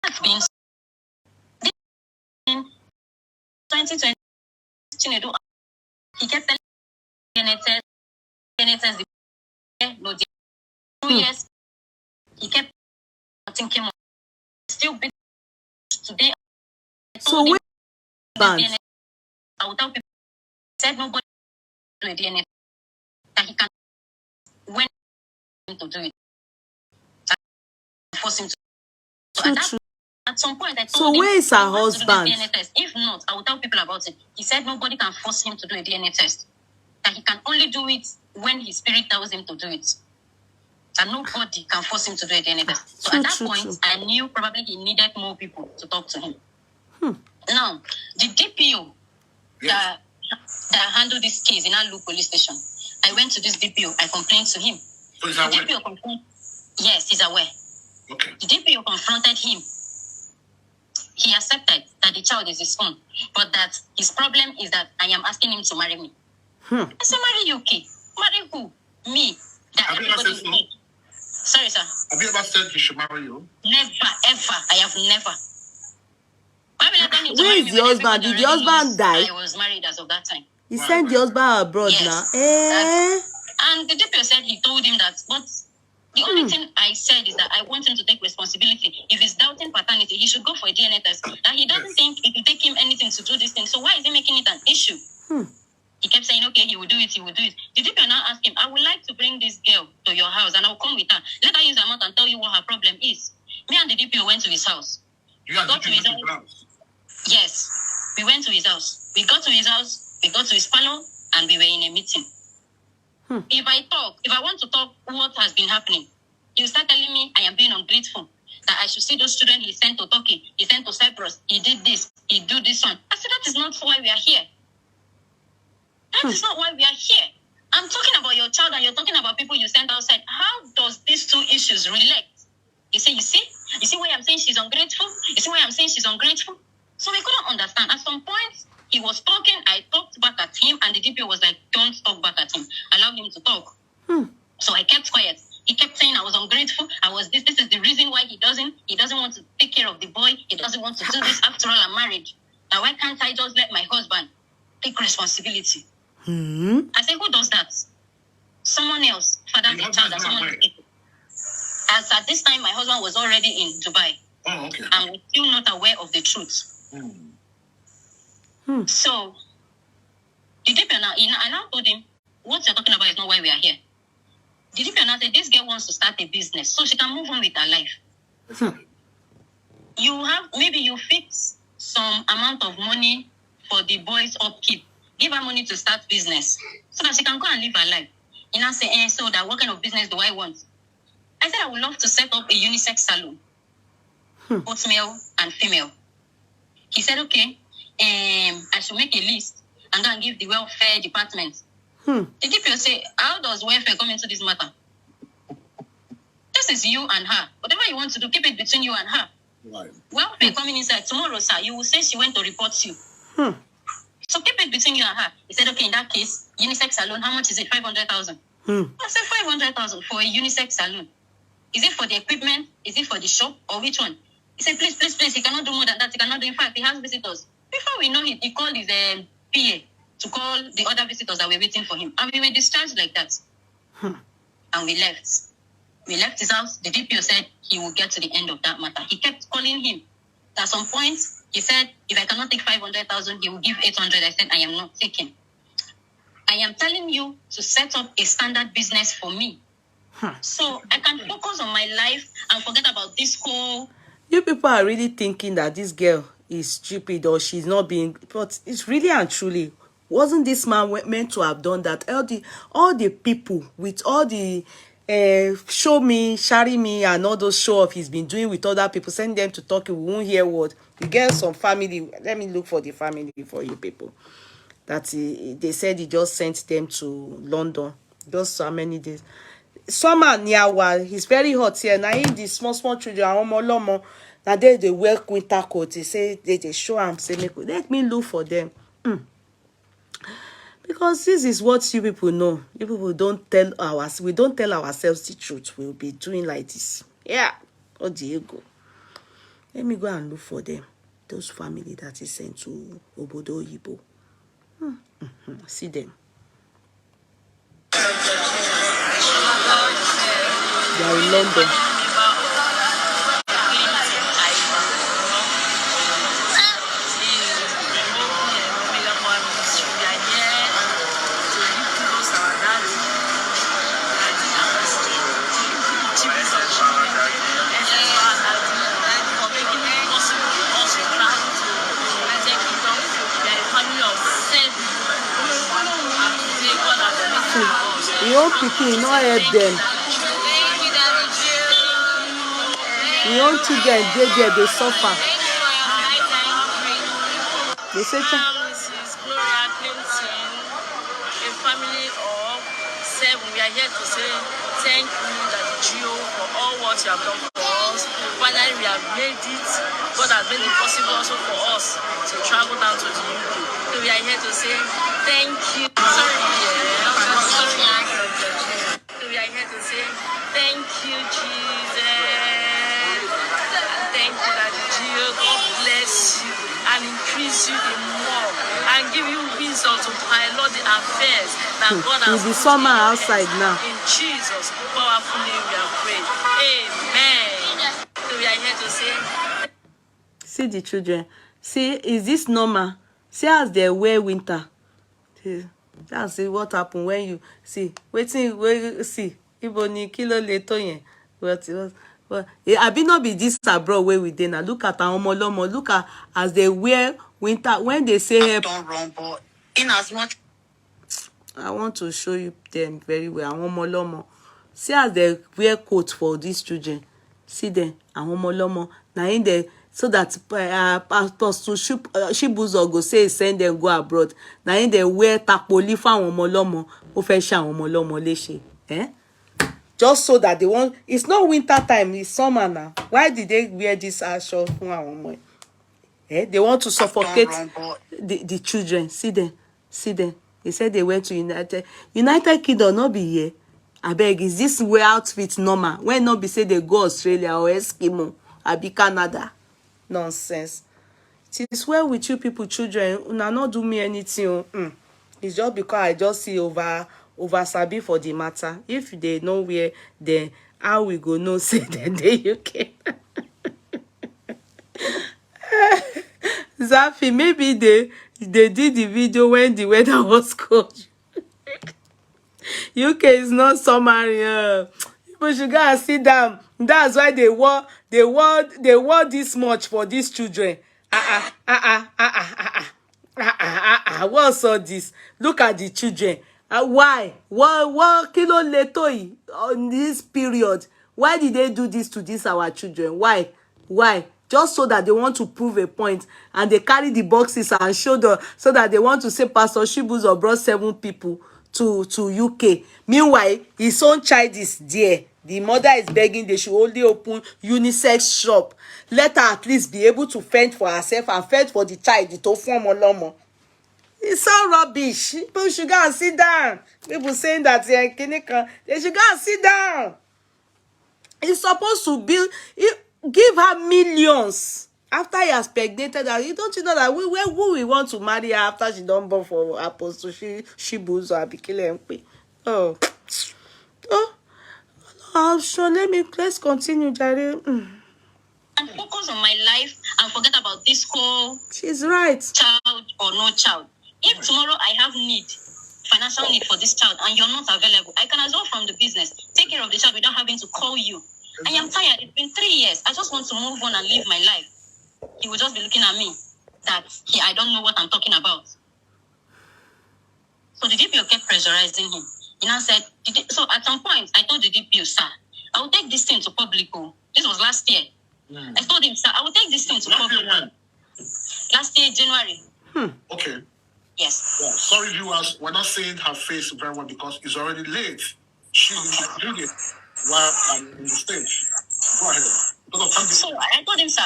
That's been 2020. He kept telling NHS no 2 years. He kept nothing came on. Still big today. So when I will tell people said nobody do a DNA that he can when him to do it. Force him to. So at some point I told so him, where is her husband? DNA test. If not, I will tell people about it. He said nobody can force him to do a DNA test. That he can only do it when his spirit tells him to do it. And nobody can force him to do a DNA test. So at that point, I knew probably he needed more people to talk to him. Now, the DPO that handled this case in Alu police station, I went to this DPO. I complained to him. So is The that DPO confronted. Yes, he's aware. Okay. The DPO confronted him. He accepted that the child is his own, but that his problem is that I am asking him to marry me. I said, marry you, okay? Marry who? Me. That Have you ever everybody said so? will need. Sorry, sir. Have you ever said he should marry you? Never, ever. I have never. Why will I tell him to Where marry is me the when husband? everybody Did the already husband knows die? I was married as of that time. He sent the husband abroad Yes. now. And the DPO said he told him that, but the only thing I said is that I want him to take responsibility. If he's doubting paternity, he should go for a DNA test. That he doesn't think it will take him anything to do this thing. So why is he making it an issue? He kept saying, okay, he will do it, he will do it. The DPO now asked him, I would like to bring this girl to your house and I'll come with her. Let her use her mouth and tell you what her problem is. Me and the DPO went to his house. You Got to his house. Yes. We went to his house. We got to his house, we got to his parlor, and we were in a meeting. If I want to talk what has been happening, he will start telling me I am being ungrateful. That I should see those students he sent to Turkey, he sent to Cyprus, he did this, he do this one. I said, that is not why we are here. That is not why we are here. I'm talking about your child and you're talking about people you sent outside. How does these two issues relate? You see why I'm saying she's ungrateful? You see why I'm saying she's ungrateful? So we couldn't understand. At some point, he was talking, I talked back at him, and the DPO was like, don't talk back at him. Allow him to talk. So I kept quiet. He kept saying I was ungrateful. I was this. This is the reason why he doesn't want to take care of the boy. He doesn't want to do this. After all, I'm married. Now, why can't I just let my husband take responsibility? I said, who does that? Someone else. Father the child and someone else. As at this time, my husband was already in Dubai. Oh, okay. And we're still not aware of the truth. So, The DPO now, I now told him, what you're talking about is not why we are here. The DPO now said, this girl wants to start a business so she can move on with her life. You have, maybe you fix some amount of money for the boys' upkeep. Give her money to start business so that she can go and live her life. You now say, so that what kind of business do I want? I said, I would love to set up a unisex salon, both male and female. He said, okay, I should make a list and go and give the welfare department. The DPO say, how does welfare come into this matter? This is you and her. Whatever you want to do, keep it between you and her. Right. Welfare coming inside tomorrow, sir. You will say she went to report you. So keep it between you and her. He said, okay, in that case, unisex salon, how much is it? 500,000. I said 500,000 for a unisex salon. Is it for the equipment? Is it for the shop? Or which one? He said, please, please, please. He cannot do more than that. He cannot do. In fact, he has visitors. Before we know it, he called his PA to call the other visitors that were waiting for him. And we were discharged like that. And we left. We left his house. The DPO said he will get to the end of that matter. He kept calling him. At some point, he said, if I cannot take 500,000, he will give 800. I said, I am not taking. I am telling you to set up a standard business for me. So I can focus on my life and forget about this whole... You people are really thinking that this girl is stupid or she's not being... But it's really and truly, wasn't this man meant to have done that? All the people with all the... show me, shari me, and all those show off he's been doing with other people, send them to Turkey, we won't hear what. The girl, some family, let me look for the family for you people. That they said he just sent them to London, just so many days. Summer Niawa, he's very hot here. Now in the small children, now they wear winter coat. They say they show them, say let me look for them. Because this is what you people know. You people don't tell us. We don't tell ourselves the truth. We'll be doing like this. Yeah. Oh, Diego. Let me go and look for them. Those family that is sent to Obodo Yibo. See them. They are in London. Your picking not help them. Your children, they suffer. They say, a family of 7. We are here to say thank you, Daddy Gio, for all what you have done for us. Finally, we have made it. God has made it possible also for us to travel down to the UK. So we are here to say thank you. So we are here to say thank you, Jesus. Thank you, Daddy Gio. God bless you and increase you the more and give you wisdom to pilot the affairs that God has put summer outside now. In Jesus' powerful name we are praying. Amen. So we are here to say, see the children. See, is this normal? See as they wear winter. See, that's what happened when you see. Waiting, wait, see. Iboni kilo leto yen. Well, I be not be this abroad where we then look at our omolomo. Look at as they wear winter when they say help. Don't run, but in as much. I want to show you them very well. Our omolomo. See as they wear coats for these children. See them. Our omolomo. Now in there so that Apostle Chibuzor go say send them go abroad. Now in they wear tapoli for our omolomo. O fe sha our omolomo leshe. Just so that they want. It's not winter time, it's summer now. Why did they wear this shirt? They want to suffocate the children. See them. They said they went to United Kingdom, not be here. I beg, is this way outfit normal? When not be say they go Australia or Eskimo, I be Canada. Nonsense. It is well with you people, children. Una not do me anything. It's just because I just see over sabi for the matter. If they know where, then how we go know say that they UK. Zafi, maybe They did the video when the weather was cold. UK is not summer. People should go and sit down. That's why they wore this much for these children. What's all this? Look at the children. Why? What kilo leto on this period? Why did they do this to this our children? Why? Why? Just so that they want to prove a point, and they carry the boxes and show the so that they want to say Pastor Chibuzor brought 7 people to UK. Meanwhile, his own child is there. The mother is begging they should only open unisex shop. Let her at least be able to fend for herself and fend for the child. The form olomo. It's all rubbish. People should go and sit down. People saying that they should go and sit down. He's supposed to build, give her millions after he has pregnated her. Don't you know that who we want to marry her after she done born for Apostle Chibuzor Abikile? Oh, sure. Let's continue, Jare. And focus on my life and forget about this whole She's right. child or no child. If tomorrow I have need, financial need for this child, and you're not available, I can as well from the business take care of the child without having to call you. I am tired. It's been 3 years. I just want to move on and live my life. He will just be looking at me that I don't know what I'm talking about. So the DPO kept pressurizing him. He now said, so at some point, I told the DPO, sir, I will take this thing to public. This was last year. I told him, sir, I will take this thing to public. Last year, January. Okay. Yes. Yeah. Sorry, viewers, we're not seeing her face very well because it's already late. She did it while I'm in the stage. Go ahead. So I told him, sir,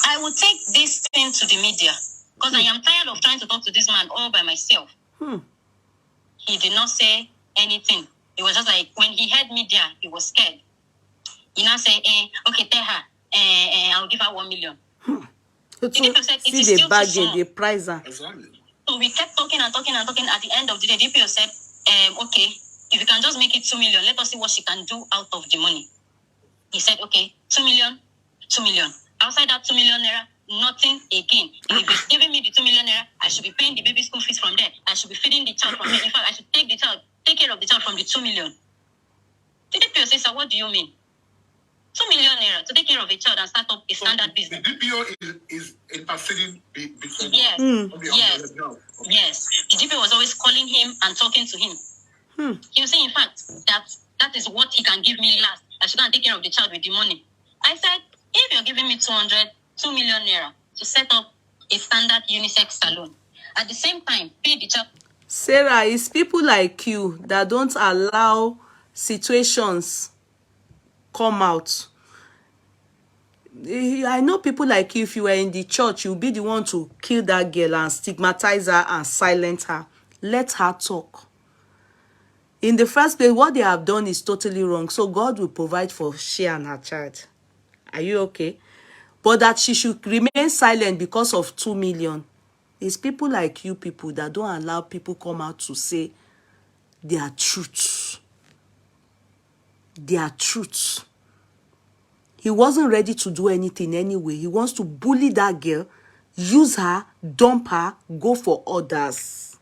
I will take this thing to the media because I am tired of trying to talk to this man all by myself. He did not say anything. It was just like when he heard media, he was scared. He now said, okay, tell her, I'll give her 1 million. The DPO said, it is still too small. The price. Exactly. So we kept talking and talking and talking. At the end of the day, DPO said, okay, if you can just make it 2 million, let us see what she can do out of the money. He said, okay, 2 million, 2 million. Outside that 2 million naira, nothing again. If he's giving me the 2 million naira, I should be paying the baby school fees from there. I should be feeding the child from there. In fact, I should take care of the child from the 2 million. The DPO says, sir, what do you mean? 2 million naira to take care of a child and start up a standard business. The DPO is interceding between yes. Yes. Okay. Yes. The DPO was always calling him and talking to him. He was saying, in fact, that is what he can give me last. I should go and take care of the child with the money. I said, if you're giving me 2 million naira to set up a standard unisex salon, at the same time, pay the child. Sarah, it's people like you that don't allow situations come out. I know people like you, if you were in the church, you'll be the one to kill that girl and stigmatize her and silence her. Let her talk. In the first place, what they have done is totally wrong. So God will provide for she and her child. Are you okay? But that she should remain silent because of 2 million. It's people like you people that don't allow people come out to say their truths. Their truths. He wasn't ready to do anything anyway. He wants to bully that girl, use her, dump her, go for others.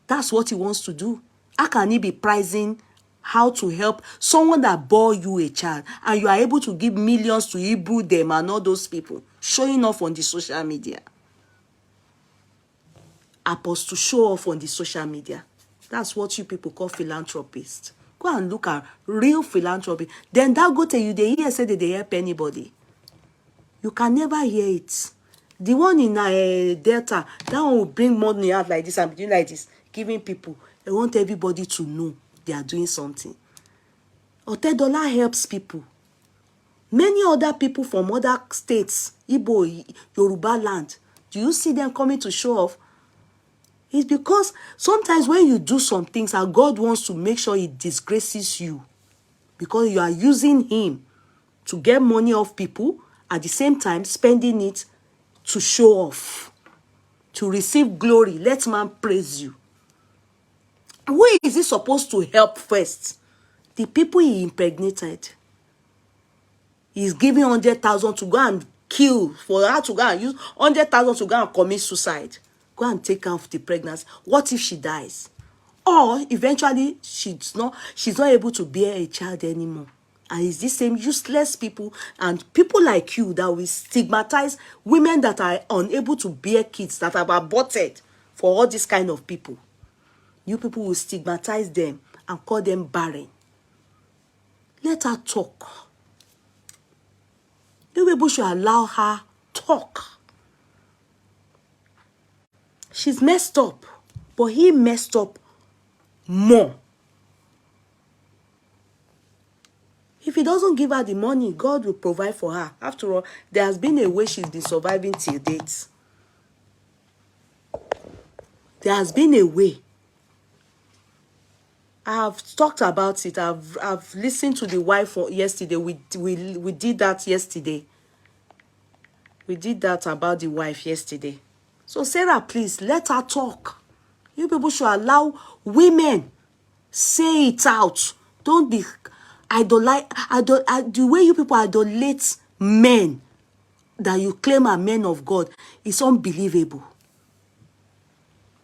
That's what he wants to do. How can he be pricing how to help someone that bore you a child and you are able to give millions to Hebrew them and all those people showing off on the social media? Apostle show off on the social media. That's what you people call philanthropists. Go and look at real philanthropy. Then that go tell you they hear say that they help anybody. You can never hear it. The one in Delta, that one will bring money out like this and be doing like this, giving people. They want everybody to know they are doing something. $10 helps people. Many other people from other states, Igbo, Yoruba land, do you see them coming to show off? It's because sometimes when you do some things and God wants to make sure he disgraces you because you are using him to get money off people, at the same time spending it to show off, to receive glory. Let man praise you. Who is he supposed to help first? The people he impregnated. He's giving 100,000 to go and kill, for her to go and use 100,000 to go and commit suicide, go and take off the pregnancy. What if she dies? Or eventually she's not able to bear a child anymore. And it's these same useless people and people like you that will stigmatize women that are unable to bear kids, that have aborted, for all these kind of people. You people will stigmatize them and call them barren. Let her talk. You people should allow her talk. She's messed up, but he messed up more. If he doesn't give her the money, God will provide for her. After all, there has been a way she's been surviving till date. There has been a way. I have talked about it. I've listened to the wife yesterday. We did that yesterday. We did that about the wife yesterday. So Sarah, please let her talk. You people should allow women say it out. Don't be the way you people idolate men that you claim are men of God is unbelievable.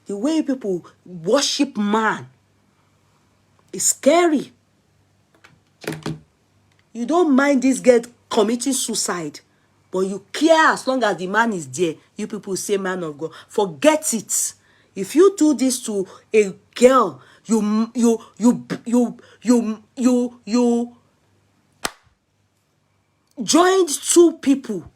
The way you people worship man is scary. You don't mind this girl committing suicide, but you care as long as the man is there. You people say man of God. Forget it. If you do this to a girl, you joined two people.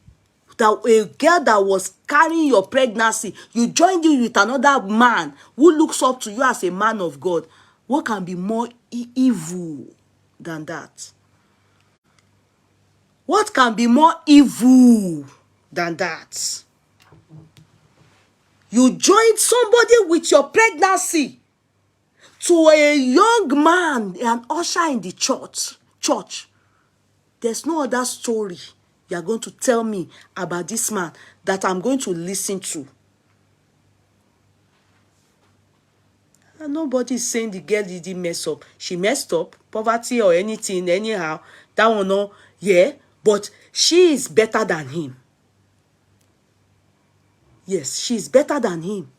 That a girl that was carrying your pregnancy, you joined it with another man who looks up to you as a man of God. What can be more evil than that? What can be more evil than that? You joined somebody with your pregnancy to a young man, an usher in the church. There's no other story you are going to tell me about this man that I'm going to listen to. And nobody is saying the girl didn't mess up. She messed up, poverty or anything, anyhow. That one, no, yeah. But she is better than him. Yes, she is better than him.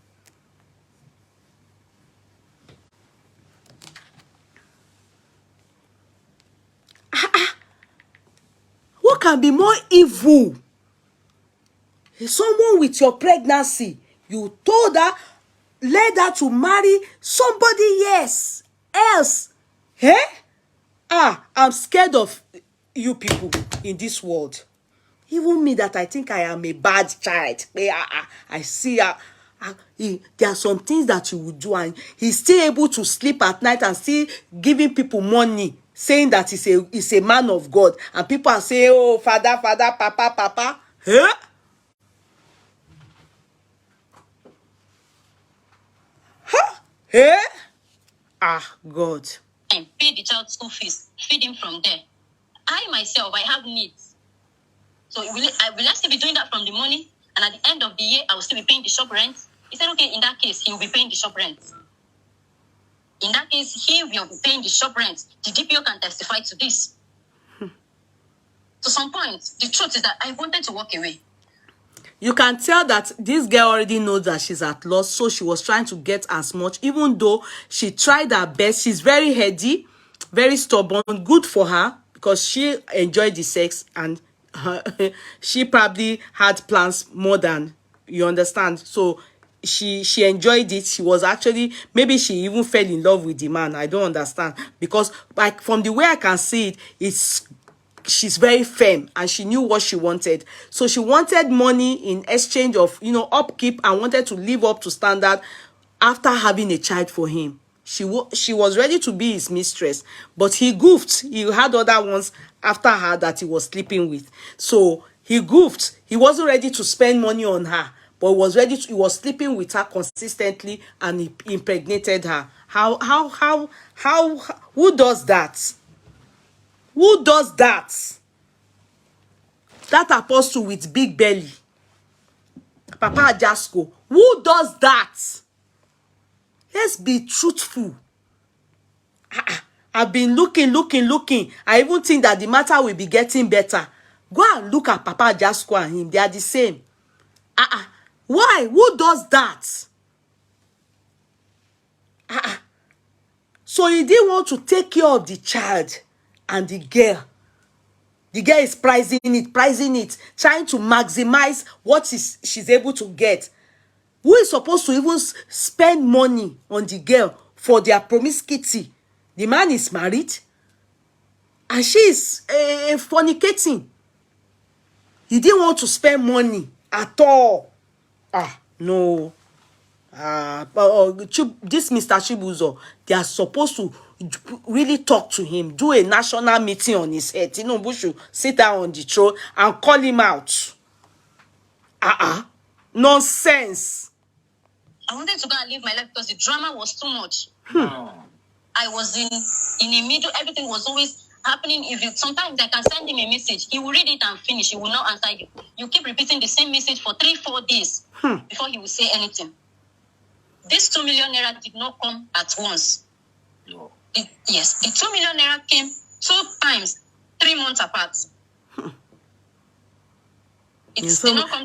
What can be more evil? Someone with your pregnancy, you told her, led her to marry somebody else. Eh? I'm scared of you people in this world. Even me that I think I am a bad child. I see there are some things that you would do and he's still able to sleep at night and still giving people money, saying that he's a man of God. And people are saying, oh, father, papa. Huh? Eh? God. And pay the child school fees, feed him from there. I myself, I have needs. So will I still be doing that from the money? And at the end of the year, I will still be paying the shop rent? He said, okay, in that case, he will be paying the shop rent. In that case, he will be paying the shop rent. The DPO can testify to this. To some point, the truth is that I wanted to walk away. You can tell that this girl already knows that she's at loss, so she was trying to get as much, even though she tried her best. She's very heady, very stubborn. Good for her, because she enjoyed the sex and she probably had plans more than you understand. So she enjoyed it. She was actually, maybe she even fell in love with the man. I don't understand, because like from the way I can see it, she's very firm and she knew what she wanted. So she wanted money in exchange of, upkeep, and wanted to live up to standard after having a child for him. She was ready to be his mistress, but he goofed. He had other ones after her that he was sleeping with. So he goofed. He wasn't ready to spend money on her, but he was sleeping with her consistently and he impregnated her. Who does that? Who does that? That apostle with big belly. Papa Ajasko. Who does that? Let's be truthful. I've been looking. I even think that the matter will be getting better. Go and look at Papa Jasco and him. They are the same. Why? Who does that? So he didn't want to take care of the child and the girl. The girl is pricing it, trying to maximize what she's able to get. Who is supposed to even spend money on the girl for their promiscuity? The man is married and she is fornicating. He didn't want to spend money at all. No. This Mr. Chibuzor, they are supposed to really talk to him, do a national meeting on his head. Tinubu should sit down on the throne and call him out. Nonsense. I wanted to go and live my life because the drama was too much. I was in a middle. Everything was always happening. Sometimes I can send him a message, he will read it and finish. He will not answer you. You keep repeating the same message for 3-4 days before he will say anything. This 2 million naira did not come at once. No. Yes, the 2 million naira came 2 times, 3 months apart.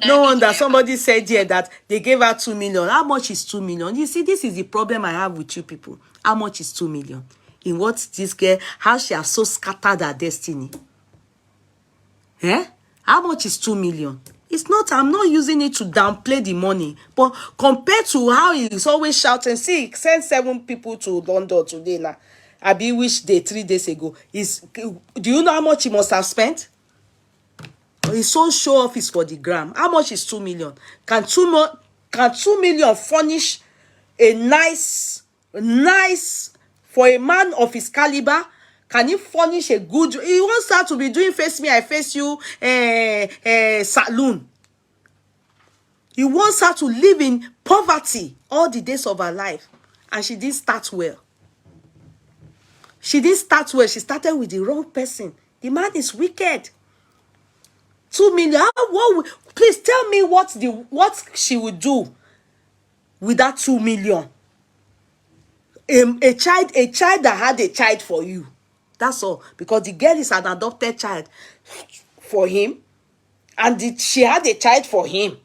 No wonder somebody said here that they gave her 2 million. How much is 2 million? You see, this is the problem I have with you people. How much is 2 million? In what this girl, how she has so scattered her destiny. How much is 2 million? It's not, I'm not using it to downplay the money. But compared to how he's always shouting, see, he sent 7 people to London today now. Abi which day 3 days ago. Do you know how much he must have spent? His own show off is for the gram. How much is 2 million? Can 2 million furnish a nice, for a man of his caliber? Can he furnish a good? He wants her to be doing face me, I face you, saloon. He wants her to live in poverty all the days of her life. And she didn't start well. She started with the wrong person. The man is wicked. 2 million. Please tell me what she would do with that 2 million. A child that had a child for you. That's all. Because the girl is an adopted child for him. And she had a child for him.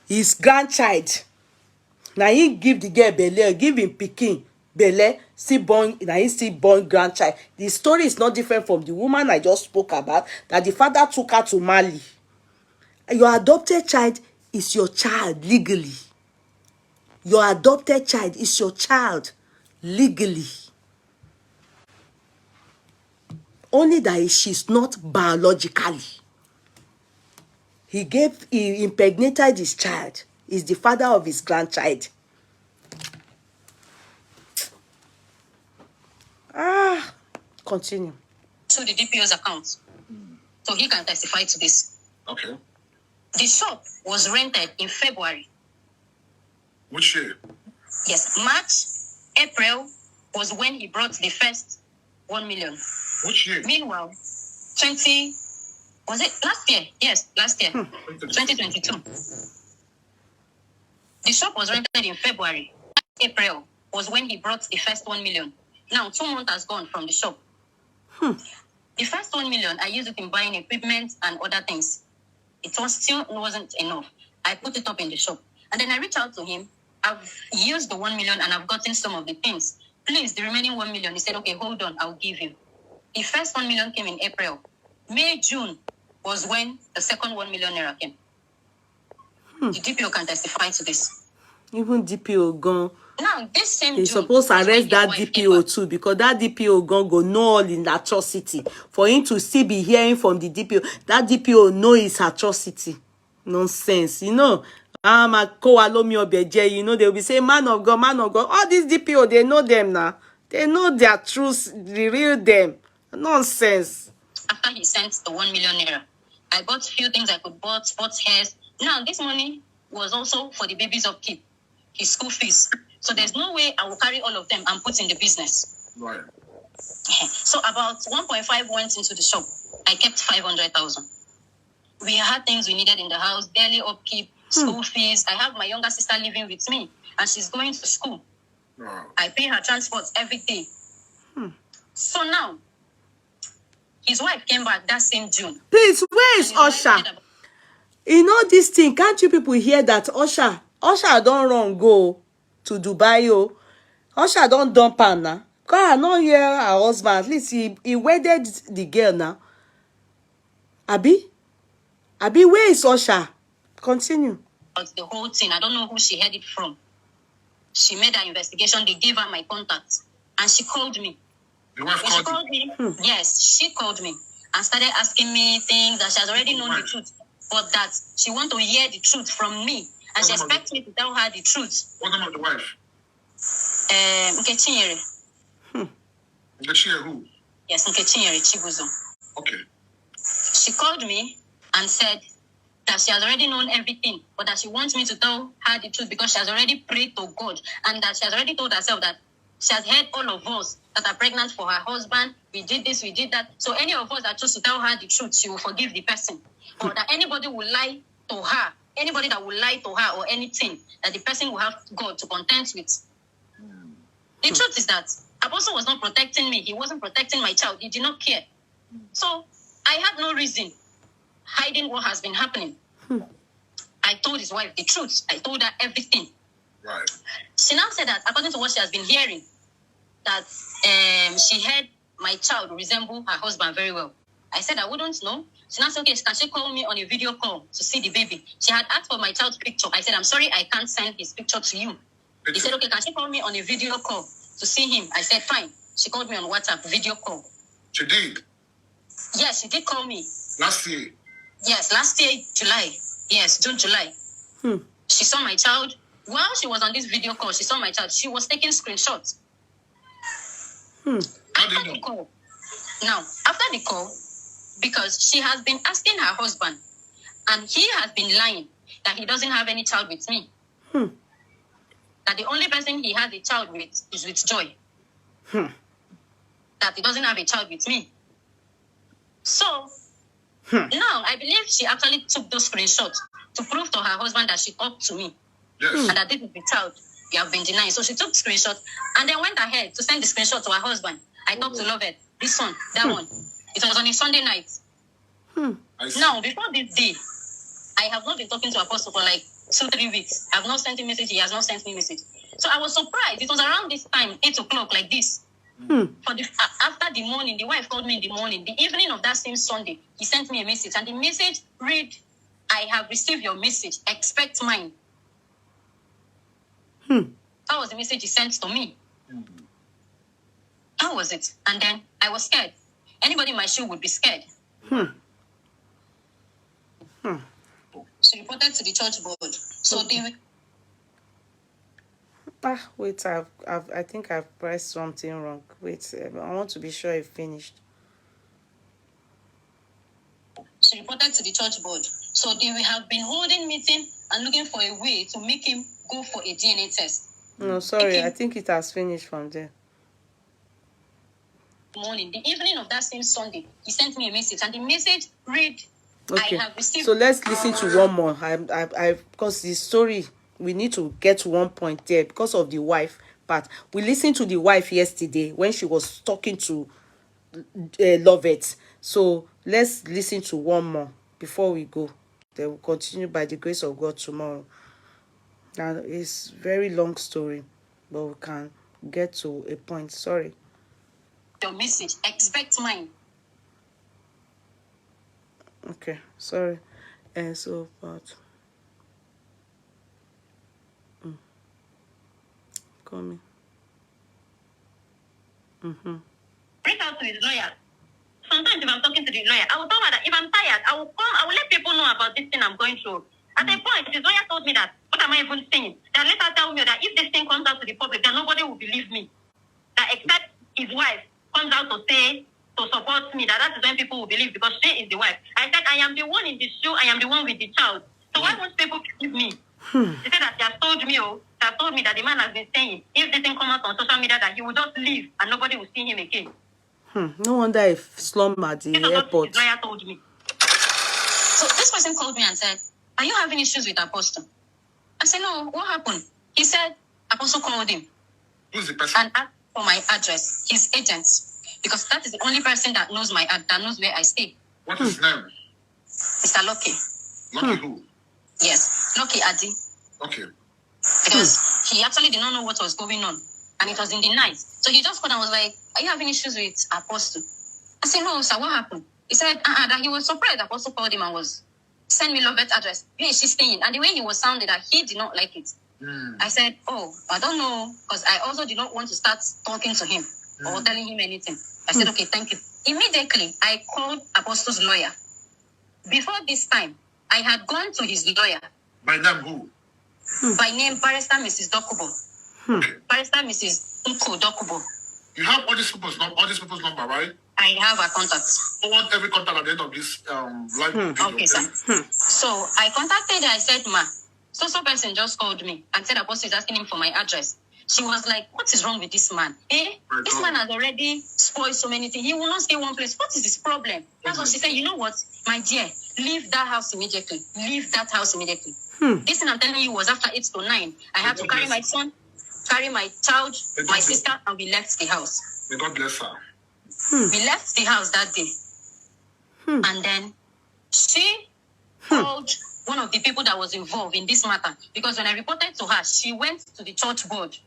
His grandchild. Now he give the girl belle, give him pikin belle, now he still born grandchild. The story is not different from the woman I just spoke about, that the father took her to Mali. Your adopted child is your child legally. Your adopted child is your child legally. Only that she's not biologically. He impregnated his child. He's the father of his grandchild. Continue. To the DPO's account. So he can testify to this. Okay. The shop was rented in February. Which year? Yes, March, April was when he brought the first 1 million. Which year? Meanwhile, was it last year? Yes, last year, 2022. The shop was rented in February. April was when he brought the first 1 million. Now, 2 months has gone from the shop. The first 1 million, I used it in buying equipment and other things. It still wasn't enough. I put it up in the shop. And then I reached out to him. I've used the 1 million and I've gotten some of the things. Please, the remaining 1 million. He said, okay, hold on, I'll give you. The first 1 million came in April. May, June was when the second 1 million naira came. The DPO can testify to this. Even DPO gone. Now, this same They June, supposed to arrest that DPO too, because that DPO go know all in atrocity. For him to still be hearing from the DPO, that DPO know his atrocity. Nonsense, you know. You know, they'll be saying, man of God, man of God. All these DPO, they know them now. They know their truth, the real them. Nonsense. After he sent the 1 million naira, I bought a few things I could buy, sports hairs. Now, this money was also for the baby's upkeep, his school fees. So there's no way I will carry all of them and put in the business. Right. So about 1.5 went into the shop. I kept 500,000. We had things we needed in the house, daily upkeep, school fees. I have my younger sister living with me, and she's going to school. Wow. I pay her transport every day. So now, His wife came back that same June. Please, where is Usher? You know this thing, can't you people hear that Usher don't run go to Dubai, oh. Usher don't dump her now. God, not hear her husband. At least he wedded the girl now. Abi, where is Usher? Continue. But the whole thing, I don't know who she heard it from. She made her investigation. They gave her my contact, and she called me. The wife She called called me. Yes, she called me and started asking me things that she has already known the truth, but that she want to hear the truth from me, and she expects me to tell her the truth. What's the name of the wife? Nkechinyere. Nkechinyere who? Yes, Nkechinyere Chibuzor. Okay. She called me and said that she has already known everything, but that she wants me to tell her the truth because she has already prayed to God, and that she has already told herself that she has heard all of us that are pregnant for her husband. We did this, we did that. So any of us that choose to tell her the truth, she will forgive the person. Or that anybody will lie to her, anybody that will lie to her or anything, that the person will have God to contend with. The truth is that Apostle was not protecting me. He wasn't protecting my child. He did not care. So I had no reason hiding what has been happening. I told his wife the truth. I told her everything. Right. She now said that according to what she has been hearing, that she heard my child resemble her husband very well. I said I wouldn't know. She now said, okay, can she call me on a video call to see the baby? She had asked for my child's picture. I said, I'm sorry, I can't send his picture to you. He said, okay, can she call me on a video call to see him? I said, fine. She called me on WhatsApp, video call. She did? Yes, she did call me. Last year? Yes, last year, July. Yes, June, July. She saw my child. While she was on this video call, she saw my child. She was taking screenshots. After the call. Now, after the call, because she has been asking her husband, and he has been lying that he doesn't have any child with me. That the only person he has a child with is with Joy. That he doesn't have a child with me. So, now I believe she actually took those screenshots to prove to her husband that she talked to me. Yes. And that this is the child you have been denying. So she took screenshots and then went ahead to send the screenshot to her husband. I talked to Lovett, this one, that one. It was on a Sunday night. Now, before this day, I have not been talking to Apostle for like 2-3 weeks. I have not sent him message. He has not sent me message. So I was surprised. It was around this time, 8 o'clock, like this. For the after the morning, the wife called me in the morning. The evening of that same Sunday, he sent me a message, and the message read, "I have received your message. Expect mine." That was the message he sent to me. That was it. And then I was scared. Anybody in my shoe would be scared. She reported to the church board. So they Wait, I think I've pressed something wrong. Wait, I want to be sure it finished. She reported to the church board. So they have been holding meeting and looking for a way to make him go for a DNA test. No, sorry, Okay. I think it has finished from there. Morning, the evening of that same Sunday, he sent me a message, and the message read, Okay, "I have received." so let's listen to one more. Because the story, we need to get to one point there because of the wife part. We listened to the wife yesterday when she was talking to Lovett. So let's listen to one more before we go. Then we'll continue by the grace of God tomorrow. Now, it's very long story, but we can get to a point. Sorry. Your message, expect mine. Okay, sorry. And so, but call me. Reach out to his lawyer. Sometimes if I'm talking to the lawyer, I will tell her that if I'm tired, I will let people know about this thing I'm going through. At a point, his lawyer told me that, what am I even saying? That later tell me that if this thing comes out to the public, then nobody will believe me. That except his wife comes out to say, to support me, that is when people will believe, because she is the wife. I said, I am the one in the shoe, I am the one with the child. So why won't people believe me? She said that she has told me, that the man has been saying, if this thing comes out on social media, that he will just leave and nobody will see him again. No wonder if slum at the This is airport. what his lawyer told me. So this person called me and said, are you having issues with Apostle? I said, no, what happened? He said, Apostle called him Who's the person? and asked for my address, his agent. because that is the only person that knows that knows where I stay. What is his name? Mr. Lucky. Lucky who? Yes, Lucky Adi. Okay. Because he actually did not know what was going on. And it was in the night. So he just called and was like, are you having issues with Apostle? I said, no, sir, what happened? He said, that he was surprised. Apostle called him and was, send me Lovett address. Where is she staying? And the way he was sounding, that he did not like it. I said, oh, I don't know. Because I also did not want to start talking to him or telling him anything. I said, okay, thank you. Immediately, I called Apostle's lawyer. Before this time, I had gone to his lawyer. By name who? By name, Barrister Mrs. Dokubo. Barrister Mrs. Nko Dokubo. You have all these people's number, right? I have a contact. I want every contact at the end of this live video. Okay, sir. So I contacted her. I said, ma, so person just called me and said Apostle is asking him for my address. She was like, what is wrong with this man? This man has already spoiled so many things. He will not stay one place. What is his problem? That's what she said. You know what, my dear, leave that house immediately. Leave that house immediately. This thing I'm telling you was after 8 to 9. I had to carry my son, carry my child, my sister, and we left the house. May God bless her. We left the house that day. And then she called one of the people that was involved in this matter. Because when I reported to her, she went to the church board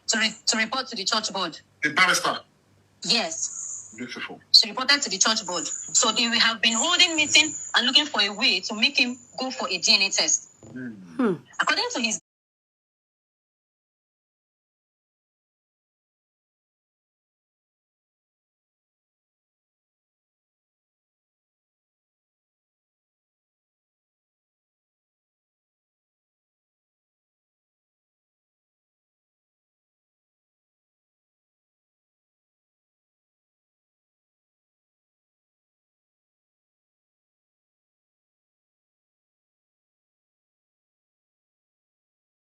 to report to the church board. The barrister? Yes. Beautiful. She reported to the church board. So they have been holding meeting and looking for a way to make him go for a DNA test. According to his